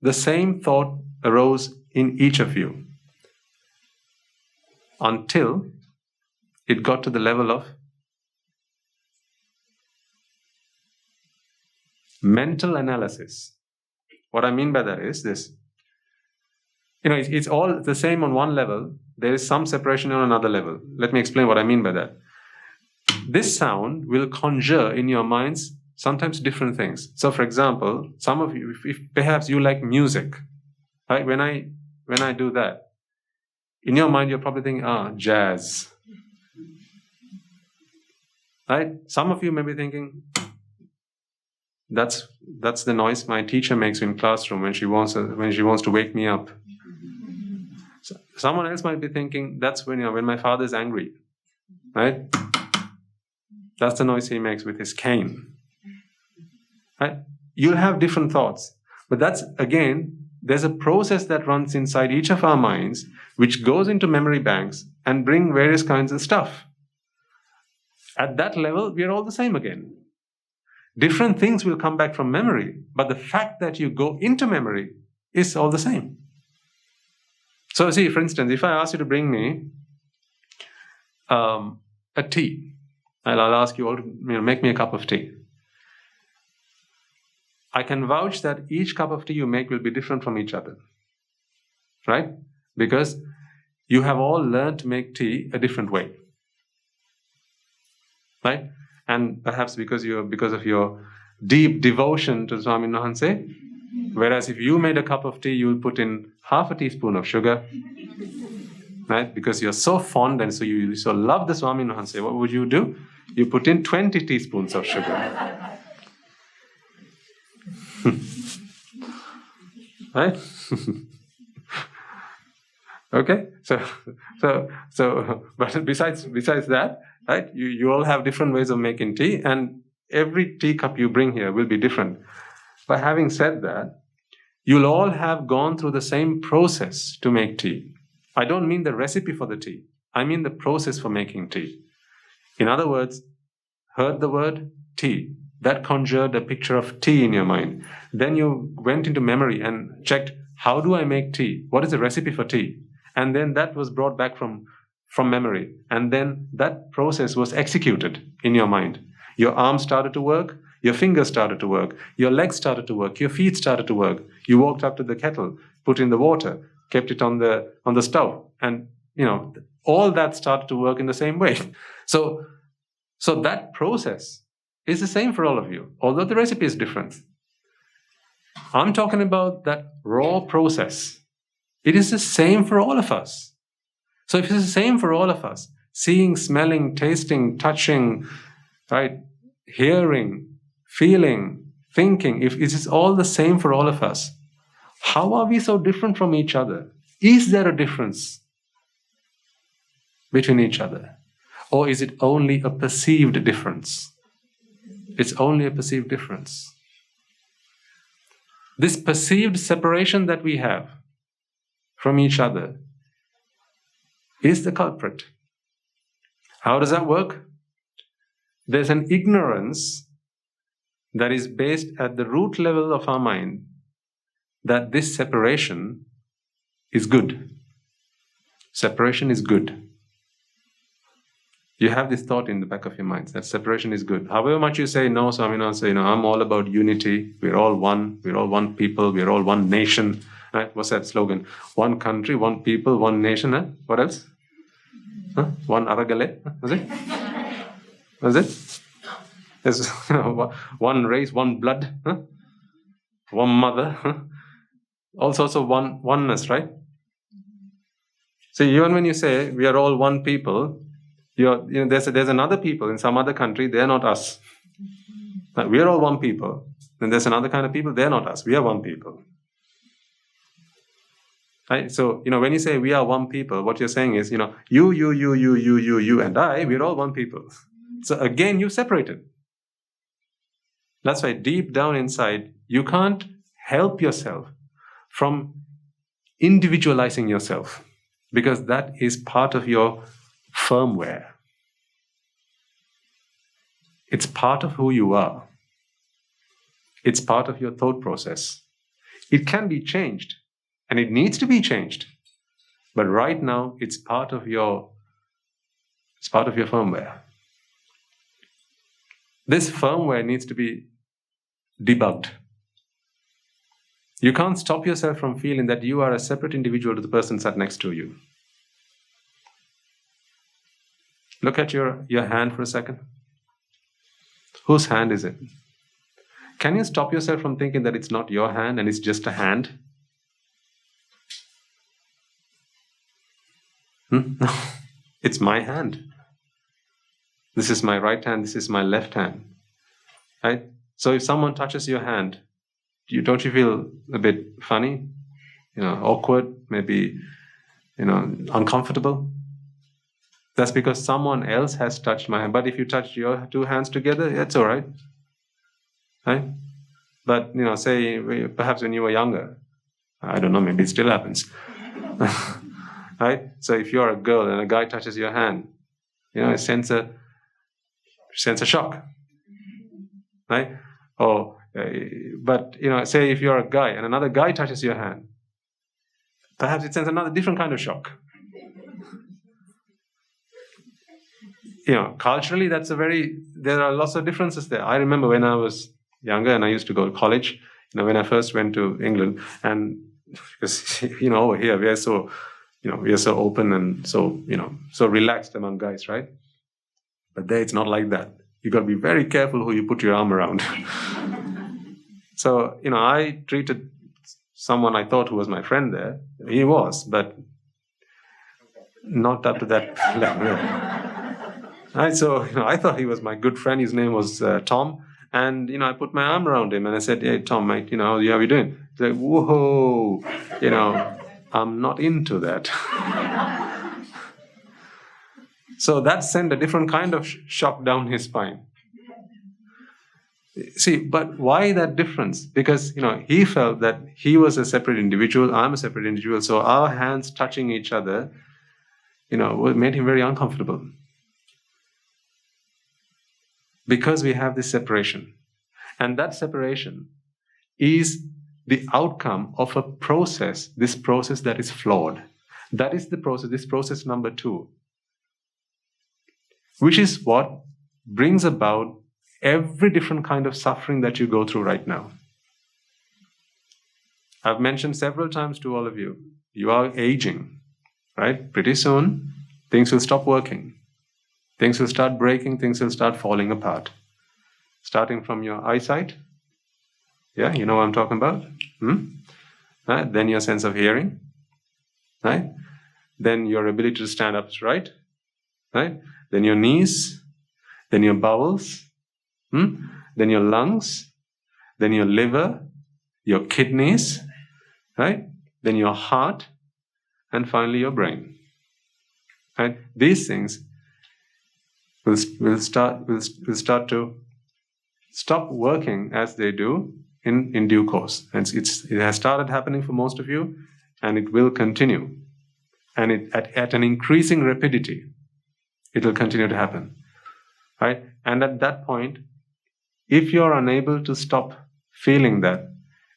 the same thought arose in each of you until it got to the level of mental analysis. What I mean by that is this. It's all the same on one level. There is some separation on another level. Let me explain what I mean by that. This sound will conjure in your minds sometimes different things. So, for example, some of you, if perhaps you like music, right? When I do that, in your mind you're probably thinking, jazz. Right? Some of you may be thinking, that's the noise my teacher makes in classroom when she wants to wake me up. Someone else might be thinking, that's when my father is angry, right? That's the noise he makes with his cane, right? You'll have different thoughts, but that's, again, there's a process that runs inside each of our minds, which goes into memory banks and bring various kinds of stuff. At that level, we are all the same again. Different things will come back from memory, but the fact that you go into memory is all the same. So see, for instance, if I ask you to bring me a tea, I'll ask you all to make me a cup of tea. I can vouch that each cup of tea you make will be different from each other, right? Because you have all learned to make tea a different way, right? And perhaps because of your deep devotion to Swami Nahanse. Whereas if you made a cup of tea, you will put in half a teaspoon of sugar, right? Because you're so fond and so you so love the Swami Nahanse. What would you do? You put in 20 teaspoons of sugar. Right? Okay? So but besides that, right, you all have different ways of making tea, and every teacup you bring here will be different. But having said that, you'll all have gone through the same process to make tea. I don't mean the recipe for the tea. I mean the process for making tea. In other words, heard the word tea. That conjured a picture of tea in your mind. Then you went into memory and checked, how do I make tea? What is the recipe for tea? And then that was brought back from memory. And then that process was executed in your mind. Your arms started to work, your fingers started to work, your legs started to work, your feet started to work. You walked up to the kettle, put in the water, kept it on the stove, and all that started to work in the same way. So that process is the same for all of you, although the recipe is different. I'm talking about that raw process. It is the same for all of us. So if it's the same for all of us, seeing, smelling, tasting, touching, right, hearing, feeling, thinking, if it is all the same for all of us, how are we so different from each other? Is there a difference between each other? Or is it only a perceived difference? It's only a perceived difference. This perceived separation that we have from each other is the culprit. How does that work? There's an ignorance that is based at the root level of our mind that this separation is good. Separation is good. You have this thought in the back of your mind that separation is good. However much you say, no, Swami Nahanse, I'm all about unity. We're all one people, we're all one nation. Right? What's that slogan? One country, one people, one nation. Huh? What else? Huh? One Aragale? Was it? Was it? There's one race, one blood, huh? One mother. Huh? All sorts of oneness, right? So even when you say we are all one people, there's another people in some other country, they're not us. We are all one people. Then there's another kind of people, they're not us. We are one people. Right? So, when you say we are one people, what you're saying is, you, and I, we're all one people. So again, you separated. That's why deep down inside, you can't help yourself from individualizing yourself, because that is part of your firmware. It's part of who you are. It's part of your thought process. It can be changed, and it needs to be changed. But right now, it's part of your firmware. This firmware needs to be debugged. You can't stop yourself from feeling that you are a separate individual to the person sat next to you. Look at your hand for a second. Whose hand is it? Can you stop yourself from thinking that it's not your hand and it's just a hand? No, it's my hand. This is my right hand, this is my left hand. Right? So if someone touches your hand, don't you feel a bit funny? Awkward, maybe, uncomfortable? That's because someone else has touched my hand. But if you touch your two hands together, it's all right. Right? But, say, perhaps when you were younger, I don't know, maybe it still happens. Right? So if you're a girl and a guy touches your hand, you sense a shock. Right? But, say if you're a guy and another guy touches your hand, perhaps it sends another different kind of shock. Culturally, there are lots of differences there. I remember when I was younger and I used to go to college, when I first went to England, and because, over here we are so, we are so open and so, so relaxed among guys, right? But there it's not like that. You got to be very careful who you put your arm around. So, I treated someone I thought who was my friend there. He was, but not up to that level. Right, so, I thought he was my good friend. His name was Tom. And, I put my arm around him and I said, hey, Tom, mate, how are you doing? He's like, whoa, I'm not into that. So that sent a different kind of shock down his spine. See, but why that difference? Because, he felt that he was a separate individual, I'm a separate individual, so our hands touching each other, made him very uncomfortable. Because we have this separation. And that separation is the outcome of a process, this process that is flawed. That is the process, this process number 2. Which is what brings about every different kind of suffering that you go through right now. I've mentioned several times to all of you, you are aging, right? Pretty soon, things will stop working. Things will start breaking, things will start falling apart. Starting from your eyesight. Yeah, you know what I'm talking about? Right? Then your sense of hearing. Right? Then your ability to stand up straight. Right? Then your knees. Then your bowels. Then your lungs. Then your liver. Your kidneys. Right? Then your heart. And finally your brain. Right? These things will start to stop working as they do in due course. And it has started happening for most of you, and it will continue. And at an increasing rapidity, it will continue to happen. Right? And at that point, if you're unable to stop feeling that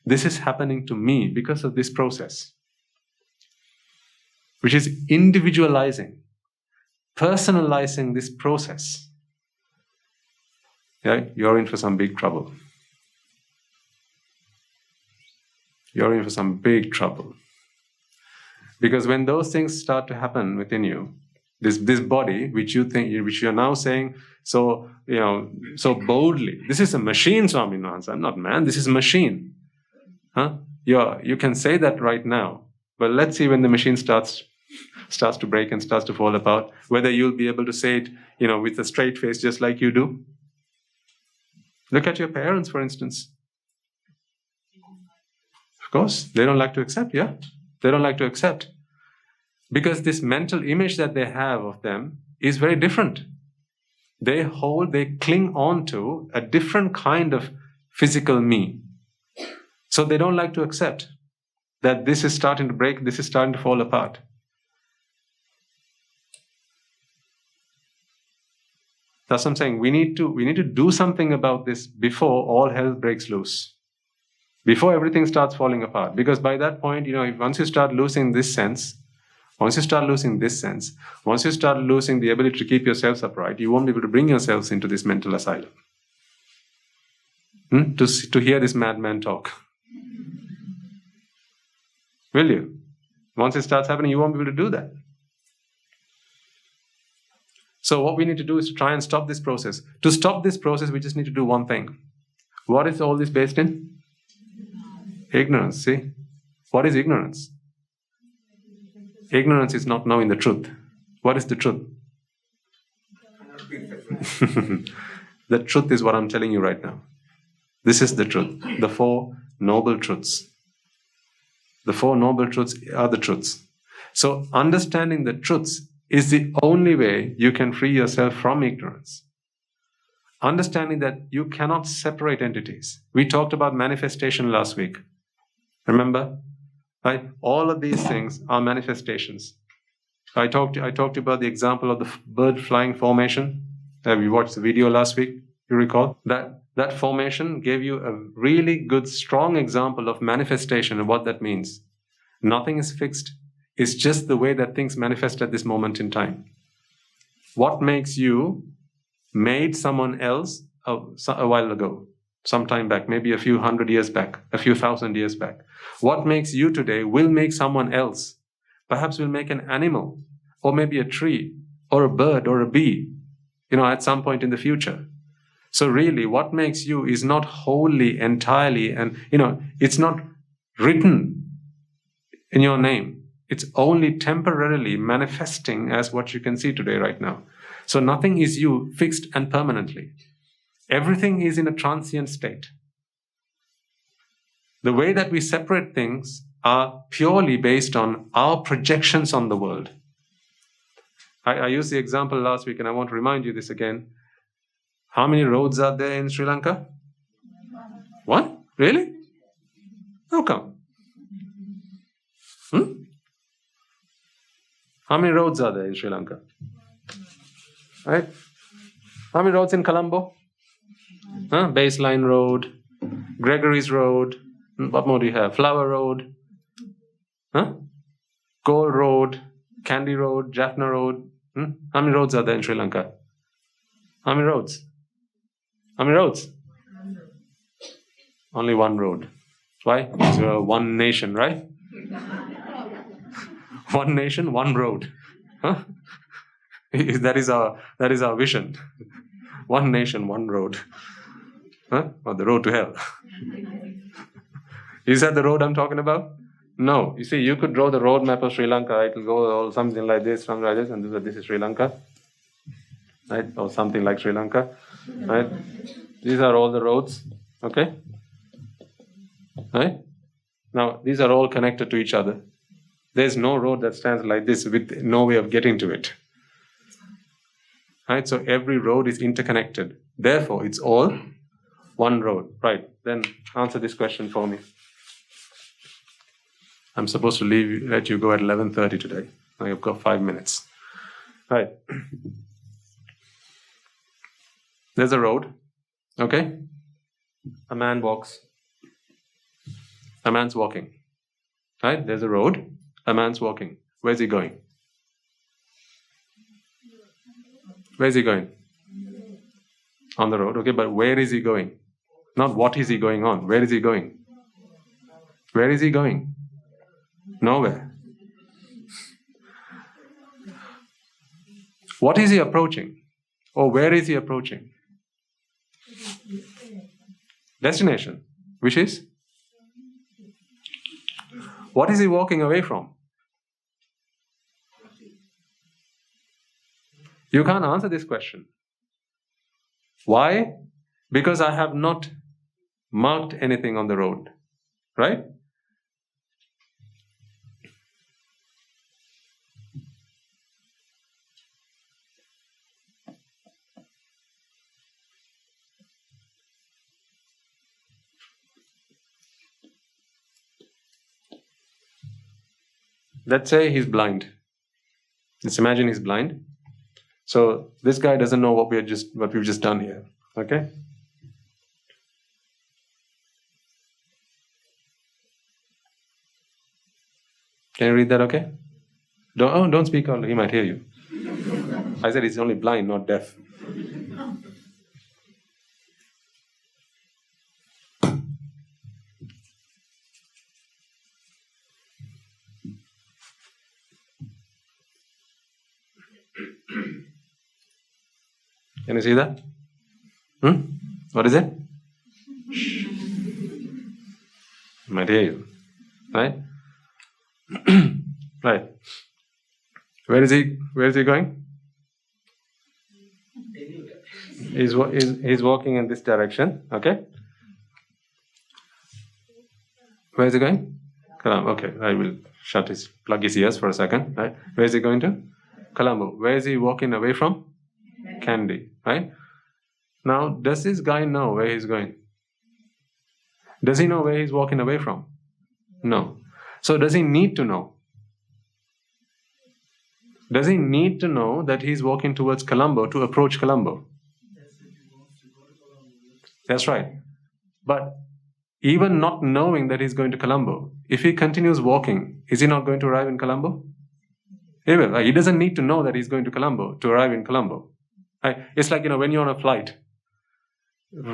this is happening to me because of this process, which is individualizing, personalizing this process, yeah, you're in for some big trouble. You're in for some big trouble. Because when those things start to happen within you, this body, which you're now saying so boldly, this is a machine, Swaminathan. I'm not man, this is a machine. Huh? You can say that right now, but let's see when the machine starts to break and starts to fall apart, whether you'll be able to say it, with a straight face just like you do. Look at your parents, for instance. Of course, they don't like to accept, yeah? They don't like to accept. Because this mental image that they have of them is very different. They cling on to a different kind of physical me. So they don't like to accept that this is starting to break, this is starting to fall apart. That's what I'm saying. We need to do something about this before all hell breaks loose. Before everything starts falling apart. Because by that point, once you start losing this sense, once you start losing the ability to keep yourselves upright, you won't be able to bring yourselves into this mental asylum. To hear this madman talk. Will you? Once it starts happening, you won't be able to do that. So what we need to do is to try and stop this process. To stop this process, we just need to do one thing. What is all this based in? Ignorance, see? What is ignorance? Ignorance is not knowing the truth. What is the truth? The truth is what I'm telling you right now. This is the truth. The 4 noble truths. The 4 noble truths are the truths. So understanding the truths is the only way you can free yourself from ignorance. Understanding that you cannot separate entities. We talked about manifestation last week. Remember? Right? All of these things are manifestations. I talked to you about the example of the bird flying formation. We watched the video last week, you recall? That formation gave you a really good, strong example of manifestation and what that means. Nothing is fixed. It's just the way that things manifest at this moment in time. What makes you made someone else a while ago, some time back, maybe a few hundred years back, a few thousand years back. What makes you today will make someone else. Perhaps will make an animal, or maybe a tree, or a bird, or a bee, at some point in the future. So really, what makes you is not wholly, entirely, and it's not written in your name. It's only temporarily manifesting as what you can see today, right now. So nothing is you fixed and permanently. Everything is in a transient state. The way that we separate things are purely based on our projections on the world. I used the example last week, and I want to remind you this again. How many roads are there in Sri Lanka? One? Really? How come? How many roads are there in Sri Lanka? Right? How many roads in Colombo? Baseline Road, Gregory's Road. What more do you have? Flower Road, Gold Road, Candy Road, Jaffna Road. How many roads are there in Sri Lanka? How many roads? How many roads? Only one road. Why? Because we're one nation, right? One nation, one road. That is our vision. One nation, one road. Or the road to hell. Is that the road I'm talking about? No. You see, you could draw the road map of Sri Lanka. It will go all something like this, and this is Sri Lanka, right? Or something like Sri Lanka, right? These are all the roads, okay? Right? Now, these are all connected to each other. There's no road that stands like this with no way of getting to it. Right? So every road is interconnected. Therefore, it's all one road. Right. Then answer this question for me. I'm supposed to let you go at 11:30 today. I've got 5 minutes. Right. There's a road. Okay? A man walks. A man's walking. Right? There's a road. A man's walking. Where's he going? Where's he going? On the road. Okay, but where is he going? Not what is he going on. Where is he going? Where is he going? Nowhere. What is he approaching? Or where is he approaching? Destination. Which is? What is he walking away from? You can't answer this question. Why? Because I have not marked anything on the road. Right? Let's say he's blind. Let's imagine he's blind. So this guy doesn't know what we've just done here. Okay? Can you read that okay? Don't speak out, he might hear you. I said he's only blind, not deaf. Can you see that? What is it? Shh. Might hear you. Right? Right. Where is he going? He's walking in this direction. Okay? Where is he going? Colombo. Okay, I will plug his ears for a second. Right? Where is he going to? Colombo. Where is he walking away from? Candy. Right? Now, does this guy know where he's going? Does he know where he's walking away from? No. So does he need to know? Does he need to know that he's walking towards Colombo to approach Colombo? That's right. But even not knowing that he's going to Colombo, if he continues walking, is he not going to arrive in Colombo? He will. He doesn't need to know that he's going to Colombo to arrive in Colombo. It's like, when you're on a flight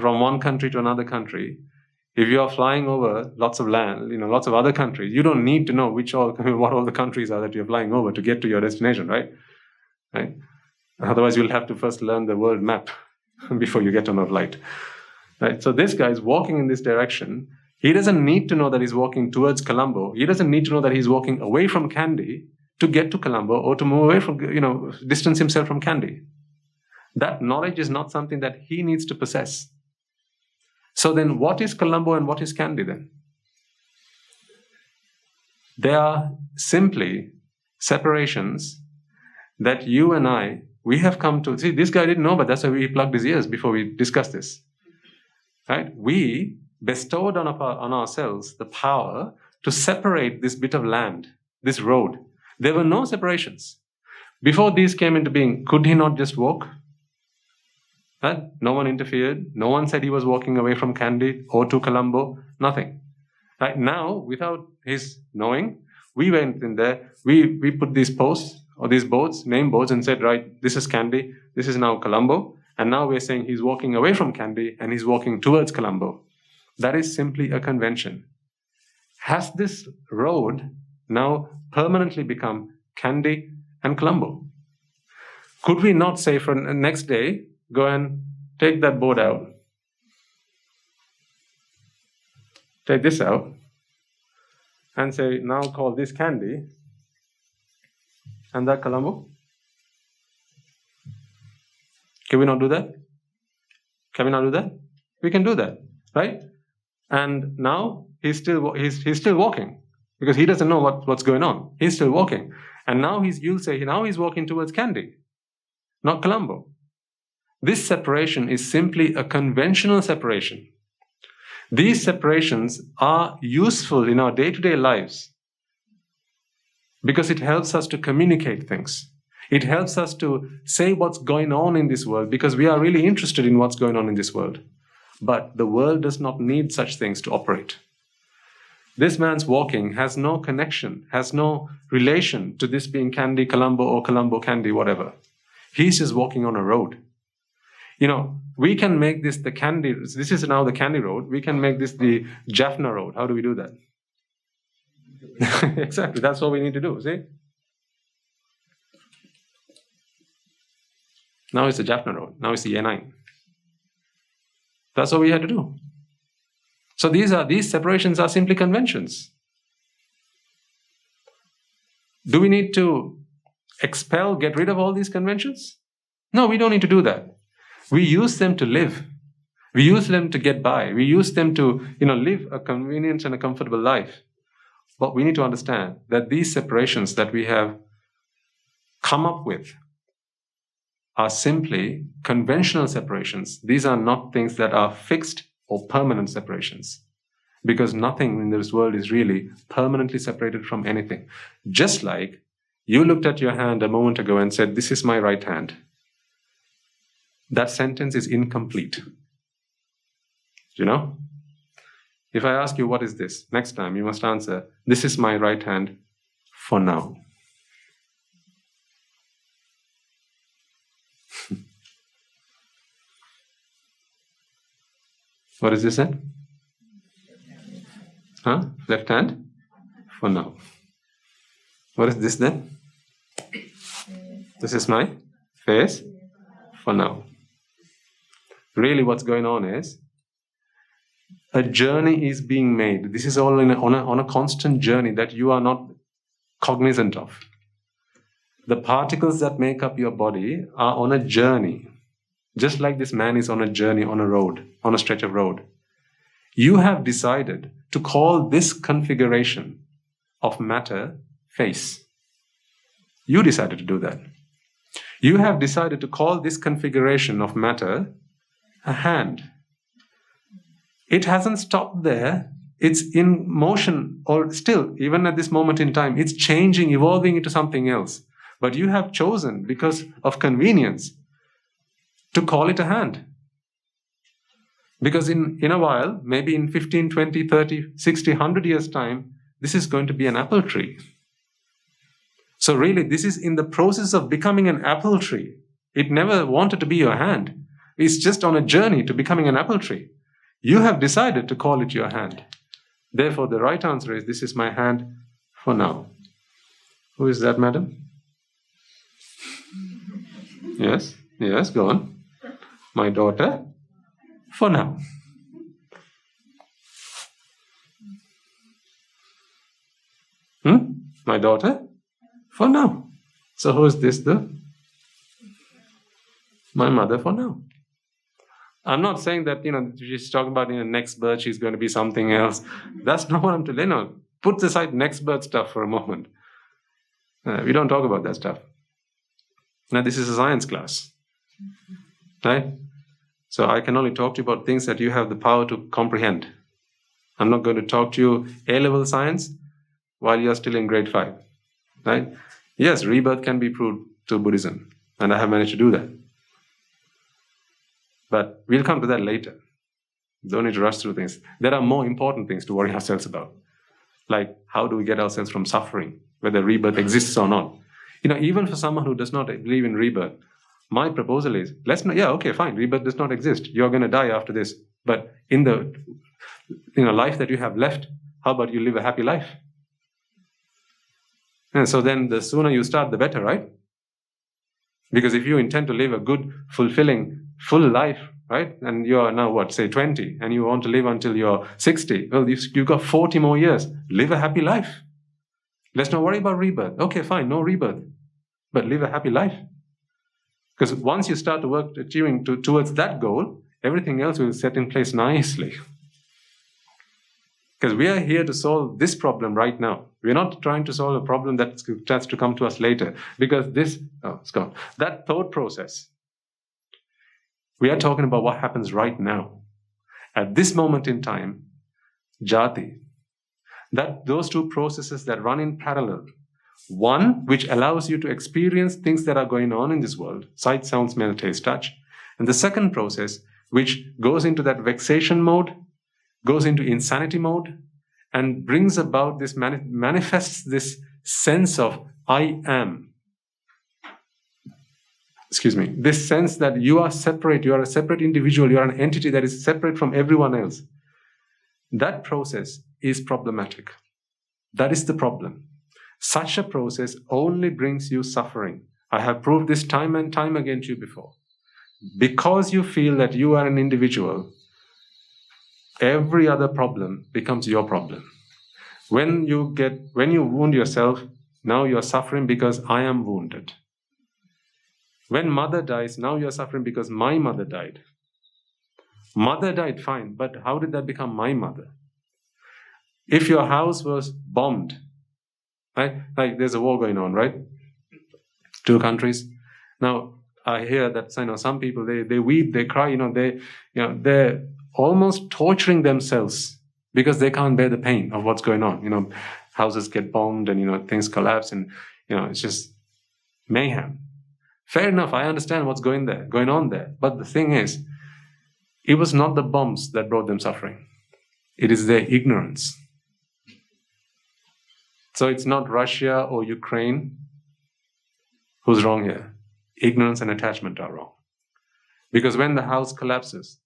from one country to another country, if you are flying over lots of land, lots of other countries, you don't need to know what all the countries are that you're flying over to get to your destination, right? Right? Otherwise, you'll have to first learn the world map before you get on of light. Right? So this guy is walking in this direction. He doesn't need to know that he's walking towards Colombo. He doesn't need to know that he's walking away from Kandy to get to Colombo or to move away from, distance himself from Kandy. That knowledge is not something that he needs to possess. So then what is Colombo and what is Kandy then? They are simply separations that you and I, we have come to... See, this guy didn't know, but that's why we plugged his ears before we discussed this. Right? We bestowed on ourselves the power to separate this bit of land, this road. There were no separations. Before these came into being, could he not just walk? Right? No one interfered. No one said he was walking away from Kandy or to Colombo. Nothing. Right? Now, without his knowing, we went in there, we put these posts or these boards, name boards, and said, right, this is Kandy, this is now Colombo, and now we're saying he's walking away from Kandy and he's walking towards Colombo. That is simply a convention. Has this road now permanently become Kandy and Colombo? Could we not say for the next day, go and take that board out, take this out, and say, now call this Kandy and that Colombo? Can we not do that? Can we not do that? We can do that, right? And now he's still walking because he doesn't know what's going on. He's still walking, and now you'll say now he's walking towards Kandy, not Colombo. This separation is simply a conventional separation. These separations are useful in our day-to-day lives because it helps us to communicate things. It helps us to say what's going on in this world because we are really interested in what's going on in this world. But the world does not need such things to operate. This man's walking has no connection, has no relation to this being Kandy, Colombo, or Colombo, Kandy, whatever. He's just walking on a road. We can make this the Kandy, this is now the Kandy road, we can make this the Jaffna road. How do we do that? Exactly, that's what we need to do, see? Now it's the Jaffna road, now it's the A9. That's what we had to do. So these separations are simply conventions. Do we need to get rid of all these conventions? No, we don't need to do that. We use them to live. We use them to get by. We use them to, live a convenient and a comfortable life. But we need to understand that these separations that we have come up with are simply conventional separations. These are not things that are fixed or permanent separations. Because nothing in this world is really permanently separated from anything. Just like you looked at your hand a moment ago and said, this is my right hand. That sentence is incomplete. If I ask you, what is this? Next time you must answer, this is my right hand for now. What is this then? Left hand for now. What is this then? This is my face for now. Really what's going on is a journey is being made. This is all on a constant journey that you are not cognizant of. The particles that make up your body are on a journey. Just like this man is on a journey on a road, on a stretch of road. You have decided to call this configuration of matter face. You decided to do that. You have decided to call this configuration of matter a hand. It hasn't stopped there. It's in motion, or still, even at this moment in time, it's changing, evolving into something else. But you have chosen, because of convenience, to call it a hand. Because in a while, maybe in 15, 20, 30, 60, 100 years' time, this is going to be an apple tree. So really, this is in the process of becoming an apple tree. It never wanted to be your hand. It's just on a journey to becoming an apple tree. You have decided to call it your hand. Therefore, the right answer is, this is my hand for now. Who is that, madam? Yes, go on. my daughter for now. My daughter for now. So who is this? My mother for now. I'm not saying that, she's talking about in the next birth she's going to be something else. That's not what I'm telling. Put aside next birth stuff for a moment. We don't talk about that stuff. Now this is a science class. Right? So I can only talk to you about things that you have the power to comprehend. I'm not going to talk to you A-level science while you're still in grade 5. Right? Yes, rebirth can be proved to Buddhism. And I have managed to do that. But we'll come to that later. Don't need to rush through things. There are more important things to worry ourselves about. Like, how do we get ourselves from suffering? Whether rebirth exists or not. Even for someone who does not believe in rebirth, my proposal is, fine, rebirth does not exist. You're going to die after this. But in the life that you have left, how about you live a happy life? And so then the sooner you start, the better, right? Because if you intend to live a good, fulfilling, full life, right? And you are now, say 20, and you want to live until you're 60. Well, you've got 40 more years. Live a happy life. Let's not worry about rebirth. Okay, fine, no rebirth. But live a happy life. Because once you start to work achieving towards that goal, everything else will set in place nicely. Because we are here to solve this problem right now. We're not trying to solve a problem that's to come to us later. Because that thought process, we are talking about what happens right now. At this moment in time, jati, those two processes that run in parallel. One, which allows you to experience things that are going on in this world, sight, sound, smell, taste, touch. And the second process, which goes into that vexation mode, goes into insanity mode, and brings about this, manifests this sense of I am. This sense that you are separate, you are a separate individual, you are an entity that is separate from everyone else. That process is problematic. That is the problem. Such a process only brings you suffering. I have proved this time and time again to you before. Because you feel that you are an individual, every other problem becomes your problem. When you wound yourself, now you are suffering because I am wounded. When mother dies, now you are suffering because my mother died. Mother died, fine, but how did that become my mother? If your house was bombed, right? Like there's a war going on, right? 2 countries. Now I hear that some people they weep, they cry, they're almost torturing themselves because they can't bear the pain of what's going on. Houses get bombed and things collapse and it's just mayhem. Fair enough, I understand what's going on there. But the thing is, it was not the bombs that brought them suffering. It is their ignorance. So it's not Russia or Ukraine who's wrong here. Ignorance and attachment are wrong. Because when the house collapses,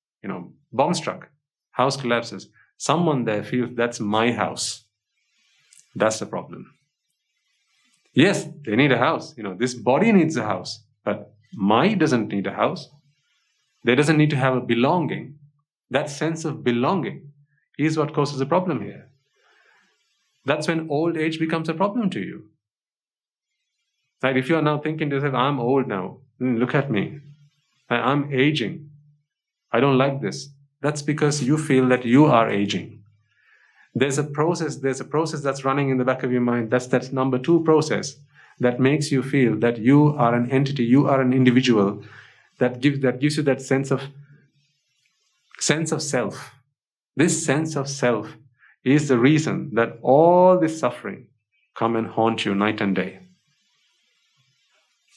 bomb struck, house collapses, someone there feels that's my house. That's the problem. Yes, they need a house. This body needs a house. But my doesn't need a house. There doesn't need to have a belonging. That sense of belonging is what causes a problem here. That's when old age becomes a problem to you. Right? If you are now thinking to yourself, I'm old now, look at me. I'm aging. I don't like this. That's because you feel that you are aging. There's a process that's running in the back of your mind. That's number 2 process that makes you feel that you are an entity, you are an individual, that gives you that sense of self. This sense of self is the reason that all this suffering come and haunt you night and day.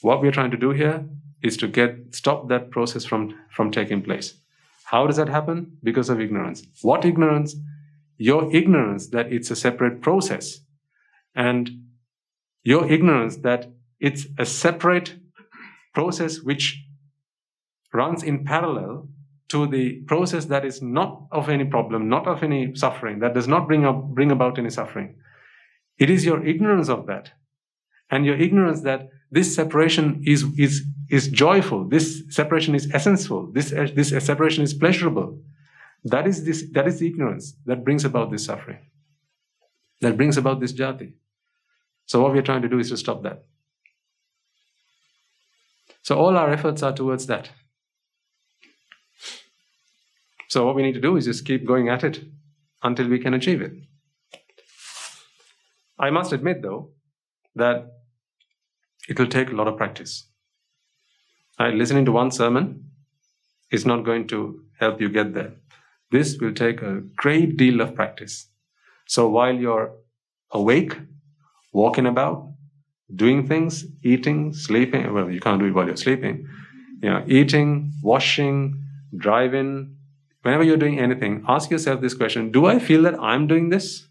What we're trying to do here is to stop that process from taking place. How does that happen? Because of ignorance. What ignorance? Your ignorance that it's a separate process. And your ignorance that it's a separate process which runs in parallel to the process that is not of any problem, not of any suffering, that does not bring about any suffering. It is your ignorance of that. And your ignorance that This separation is joyful. This separation is essential. This separation is pleasurable. That is the ignorance that brings about this suffering. That brings about this jati. So what we are trying to do is to stop that. So all our efforts are towards that. So what we need to do is just keep going at it until we can achieve it. I must admit, though, that it will take a lot of practice. Listening to one sermon is not going to help you get there. This will take a great deal of practice. So while you're awake, walking about, doing things, eating, sleeping, well, you can't do it while you're sleeping, eating, washing, driving, whenever you're doing anything, ask yourself this question: do I feel that I'm doing this?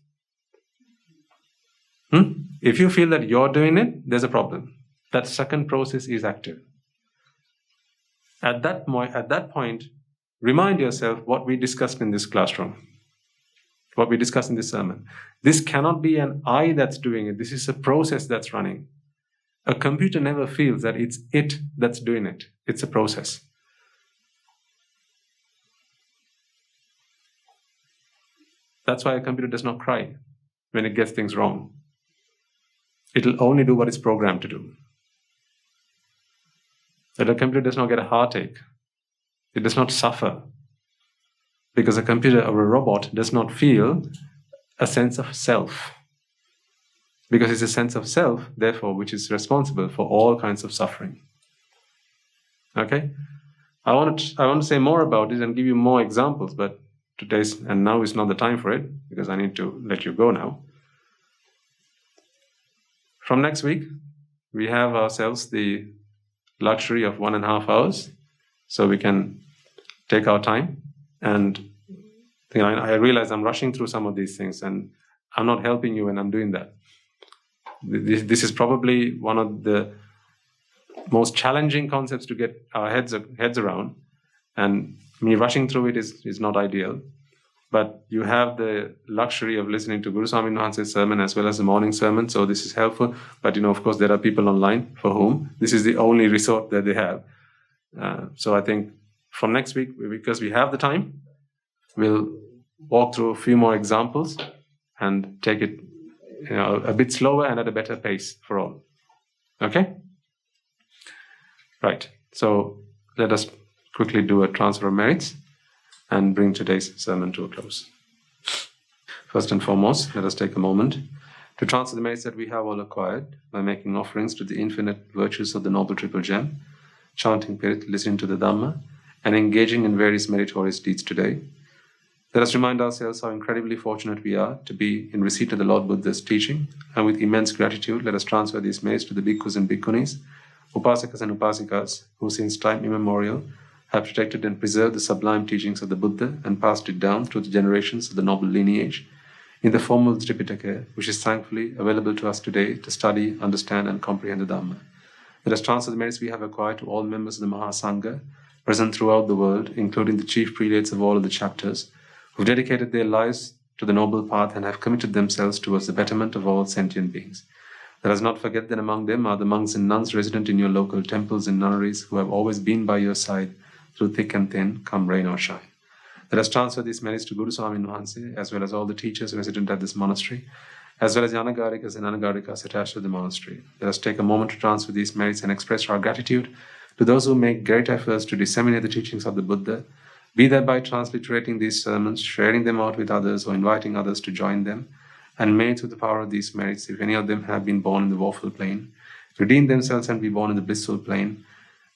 If you feel that you're doing it, there's a problem. That second process is active. At that point, remind yourself what we discussed in this classroom, what we discussed in this sermon. This cannot be an I that's doing it. This is a process that's running. A computer never feels that it's it that's doing it. It's a process. That's why a computer does not cry when it gets things wrong. It'll only do what it's programmed to do. That a computer does not get a heartache. It does not suffer. Because a computer or a robot does not feel a sense of self. Because it's a sense of self, therefore, which is responsible for all kinds of suffering. Okay? I want to say more about it and give you more examples, but now is not the time for it, because I need to let you go now. From next week, we have ourselves the luxury of 1.5 hours, so we can take our time. And I realize I'm rushing through some of these things, and I'm not helping you when I'm doing that. This is probably one of the most challenging concepts to get our heads around, and me rushing through it is not ideal. But you have the luxury of listening to Guru Swami Nuhanse's sermon as well as the morning sermon, so this is helpful. But of course, there are people online for whom this is the only resort that they have. So I think from next week, because we have the time, we'll walk through a few more examples and take it a bit slower and at a better pace for all. Okay? Right. So let us quickly do a transfer of merits and bring today's sermon to a close. First and foremost, let us take a moment to transfer the merits that we have all acquired by making offerings to the infinite virtues of the Noble Triple Gem, chanting Pirit, listening to the Dhamma, and engaging in various meritorious deeds today. Let us remind ourselves how incredibly fortunate we are to be in receipt of the Lord Buddha's teaching, and with immense gratitude, let us transfer these merits to the bhikkhus and bhikkhunis, upasakas and upasikas, who since time immemorial have protected and preserved the sublime teachings of the Buddha and passed it down through the generations of the noble lineage in the form of the Tripitaka, which is thankfully available to us today to study, understand, and comprehend the Dhamma. Let us transfer the merits we have acquired to all members of the Mahasangha present throughout the world, including the chief prelates of all of the chapters, who have dedicated their lives to the noble path and have committed themselves towards the betterment of all sentient beings. Let us not forget that among them are the monks and nuns resident in your local temples and nunneries who have always been by your side through thick and thin, come rain or shine. Let us transfer these merits to Guru Swami Nuhanse, as well as all the teachers resident at this monastery, as well as the Anagarikas and Anagarikas attached to the monastery. Let us take a moment to transfer these merits and express our gratitude to those who make great efforts to disseminate the teachings of the Buddha, be that by transliterating these sermons, sharing them out with others, or inviting others to join them. And may, through the power of these merits, if any of them have been born in the woeful plane, redeem themselves and be born in the blissful plane.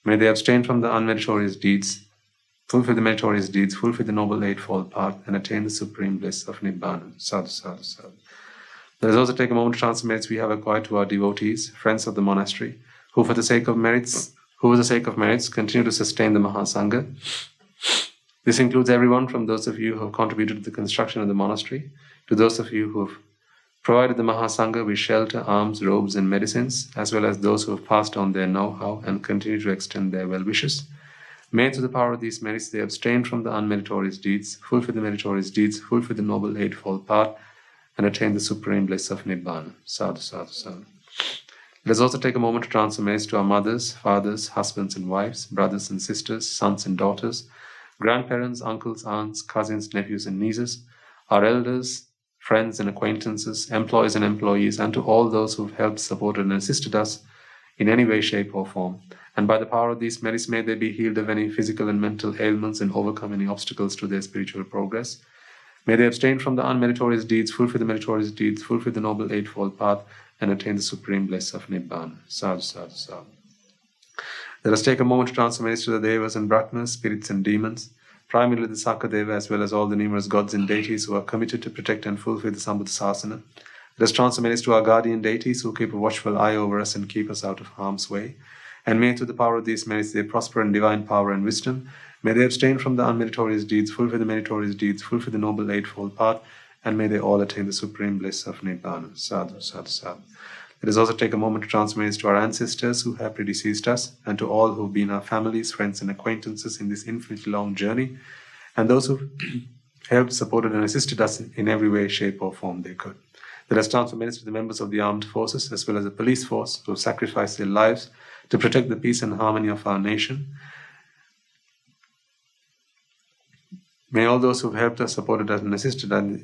May they abstain from the unmeritorious deeds, fulfill the meritorious deeds, fulfill the noble eightfold path, and attain the supreme bliss of Nibbana. Sadhu, sadhu, sadhu. Let us also take a moment to transfer merits we have acquired to our devotees, friends of the monastery, who for the sake of merits, continue to sustain the Mahasangha. This includes everyone from those of you who have contributed to the construction of the monastery, to those of you who have provided the Mahasangha with shelter, alms, robes, and medicines, as well as those who have passed on their know-how and continue to extend their well-wishes. May, through the power of these merits, they abstain from the unmeritorious deeds, fulfill the meritorious deeds, fulfill the noble eightfold path, and attain the supreme bliss of Nibbana. Sadhu, sadhu, sadhu. Let us also take a moment to transfer merits to our mothers, fathers, husbands and wives, brothers and sisters, sons and daughters, grandparents, uncles, aunts, cousins, nephews and nieces, our elders, friends and acquaintances, employees and employees, and to all those who have helped, supported and assisted us in any way, shape or form. And by the power of these merits, may they be healed of any physical and mental ailments and overcome any obstacles to their spiritual progress. May they abstain from the unmeritorious deeds, fulfill the meritorious deeds, fulfill the Noble Eightfold Path, and attain the supreme bliss of Nibbana. Sadhu, sadhu, sadhu. Let us take a moment to transfer merits to the Devas and Brahmas, spirits and demons, primarily the Sakadeva, as well as all the numerous gods and deities who are committed to protect and fulfill the Sambuddha Sasana. Let us transfer merits to our guardian deities who keep a watchful eye over us and keep us out of harm's way. And may, through the power of these merits, they prosper in divine power and wisdom. May they abstain from the unmeritorious deeds, fulfill the meritorious deeds, fulfill the Noble Eightfold Path, and may they all attain the supreme bliss of Nibbana. Sadhu, sadhu, sadhu. Let us also take a moment to transfer merits to our ancestors who have predeceased us, and to all who have been our families, friends, and acquaintances in this infinitely long journey, and those who helped, supported, and assisted us in every way, shape, or form they could. Let us transfer merits to the members of the armed forces, as well as the police force, who have sacrificed their lives to protect the peace and harmony of our nation. May all those who have helped us, supported us, and assisted us,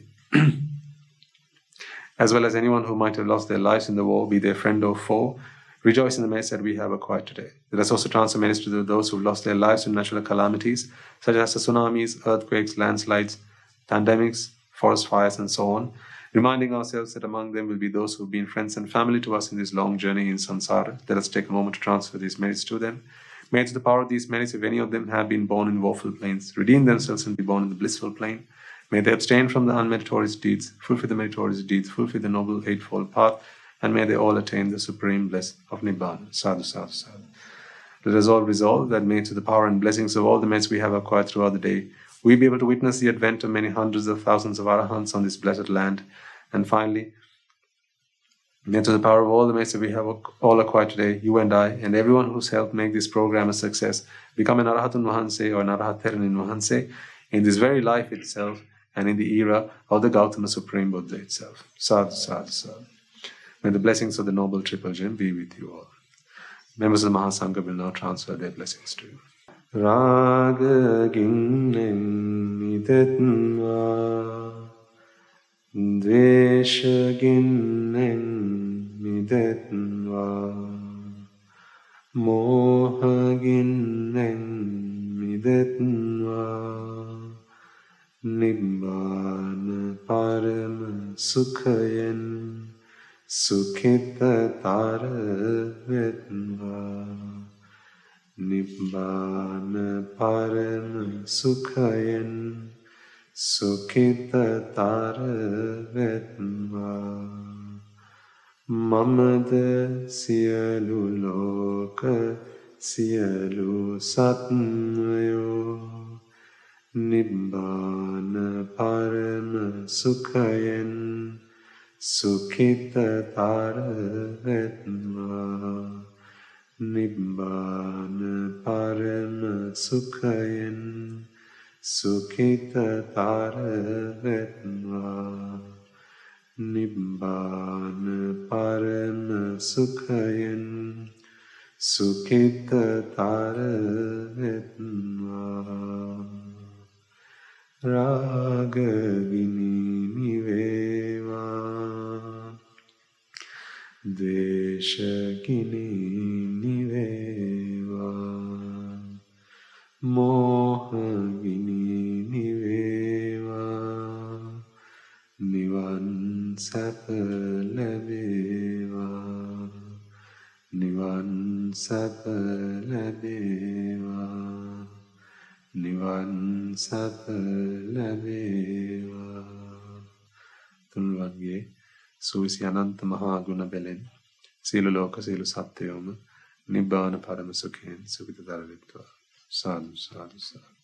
as well as anyone who might have lost their lives in the war, be their friend or foe, rejoice in the merits that we have acquired today. Let us also transfer merits to those who have lost their lives in natural calamities, such as the tsunamis, earthquakes, landslides, pandemics, forest fires, and so on, reminding ourselves that among them will be those who have been friends and family to us in this long journey in samsara. Let us take a moment to transfer these merits to them. May, through the power of these merits, if any of them have been born in woeful planes, redeem themselves and be born in the blissful plane. May they abstain from the unmeritorious deeds, fulfill the meritorious deeds, fulfill the Noble Eightfold Path, and may they all attain the supreme bliss of Nibbana. Sadhu, sadhu, sadhu. Let us all resolve that may, through the power and blessings of all the merits we have acquired throughout the day, we be able to witness the advent of many hundreds of thousands of arahants on this blessed land. And finally, may, through the power of all the merits that we have all acquired today, you and I, and everyone who's helped make this program a success, become an Arahatun Mahanse or an Arahat Theranin Mahanse in this very life itself, and in the era of the Gautama Supreme Buddha itself. Sadhu, sadhu, sadhu. May the blessings of the Noble Triple Gem be with you all. Members of the Mahasangha will now transfer their blessings to you. Raga ginen midetva, dvesha ginen midetva, moha ginen midetva, Nibbana Parama Sukhayan Sukhita Tara Vedva. Nibbana Parama Sukhayan Sukhita Tara Vedva. Mamada Siyalu Loka Siyalu Satmayo Nibbana Parama Sukhayan Sukhita Tara Vedva. Nibbana Parama Sukhayan Sukhita Tara Vedva. Nibbana Parama Sukhayan Sukhita Tara Vedva. Raga Vinini Veva Desha Gini Veva Moha Gini Veva Nivan Sapala Veva Nivan Sapala Veva Nivan Sapala Veva. තුන්වන්ගේ සූවිසි අනන්ත මහා ගුණ බැලෙන් සීල ලෝක සීල සත්‍යයම නිබ්බාන පරම සුඛයෙන් සුඛිත දරවෙත්වා. සාදු සාදු සාදු.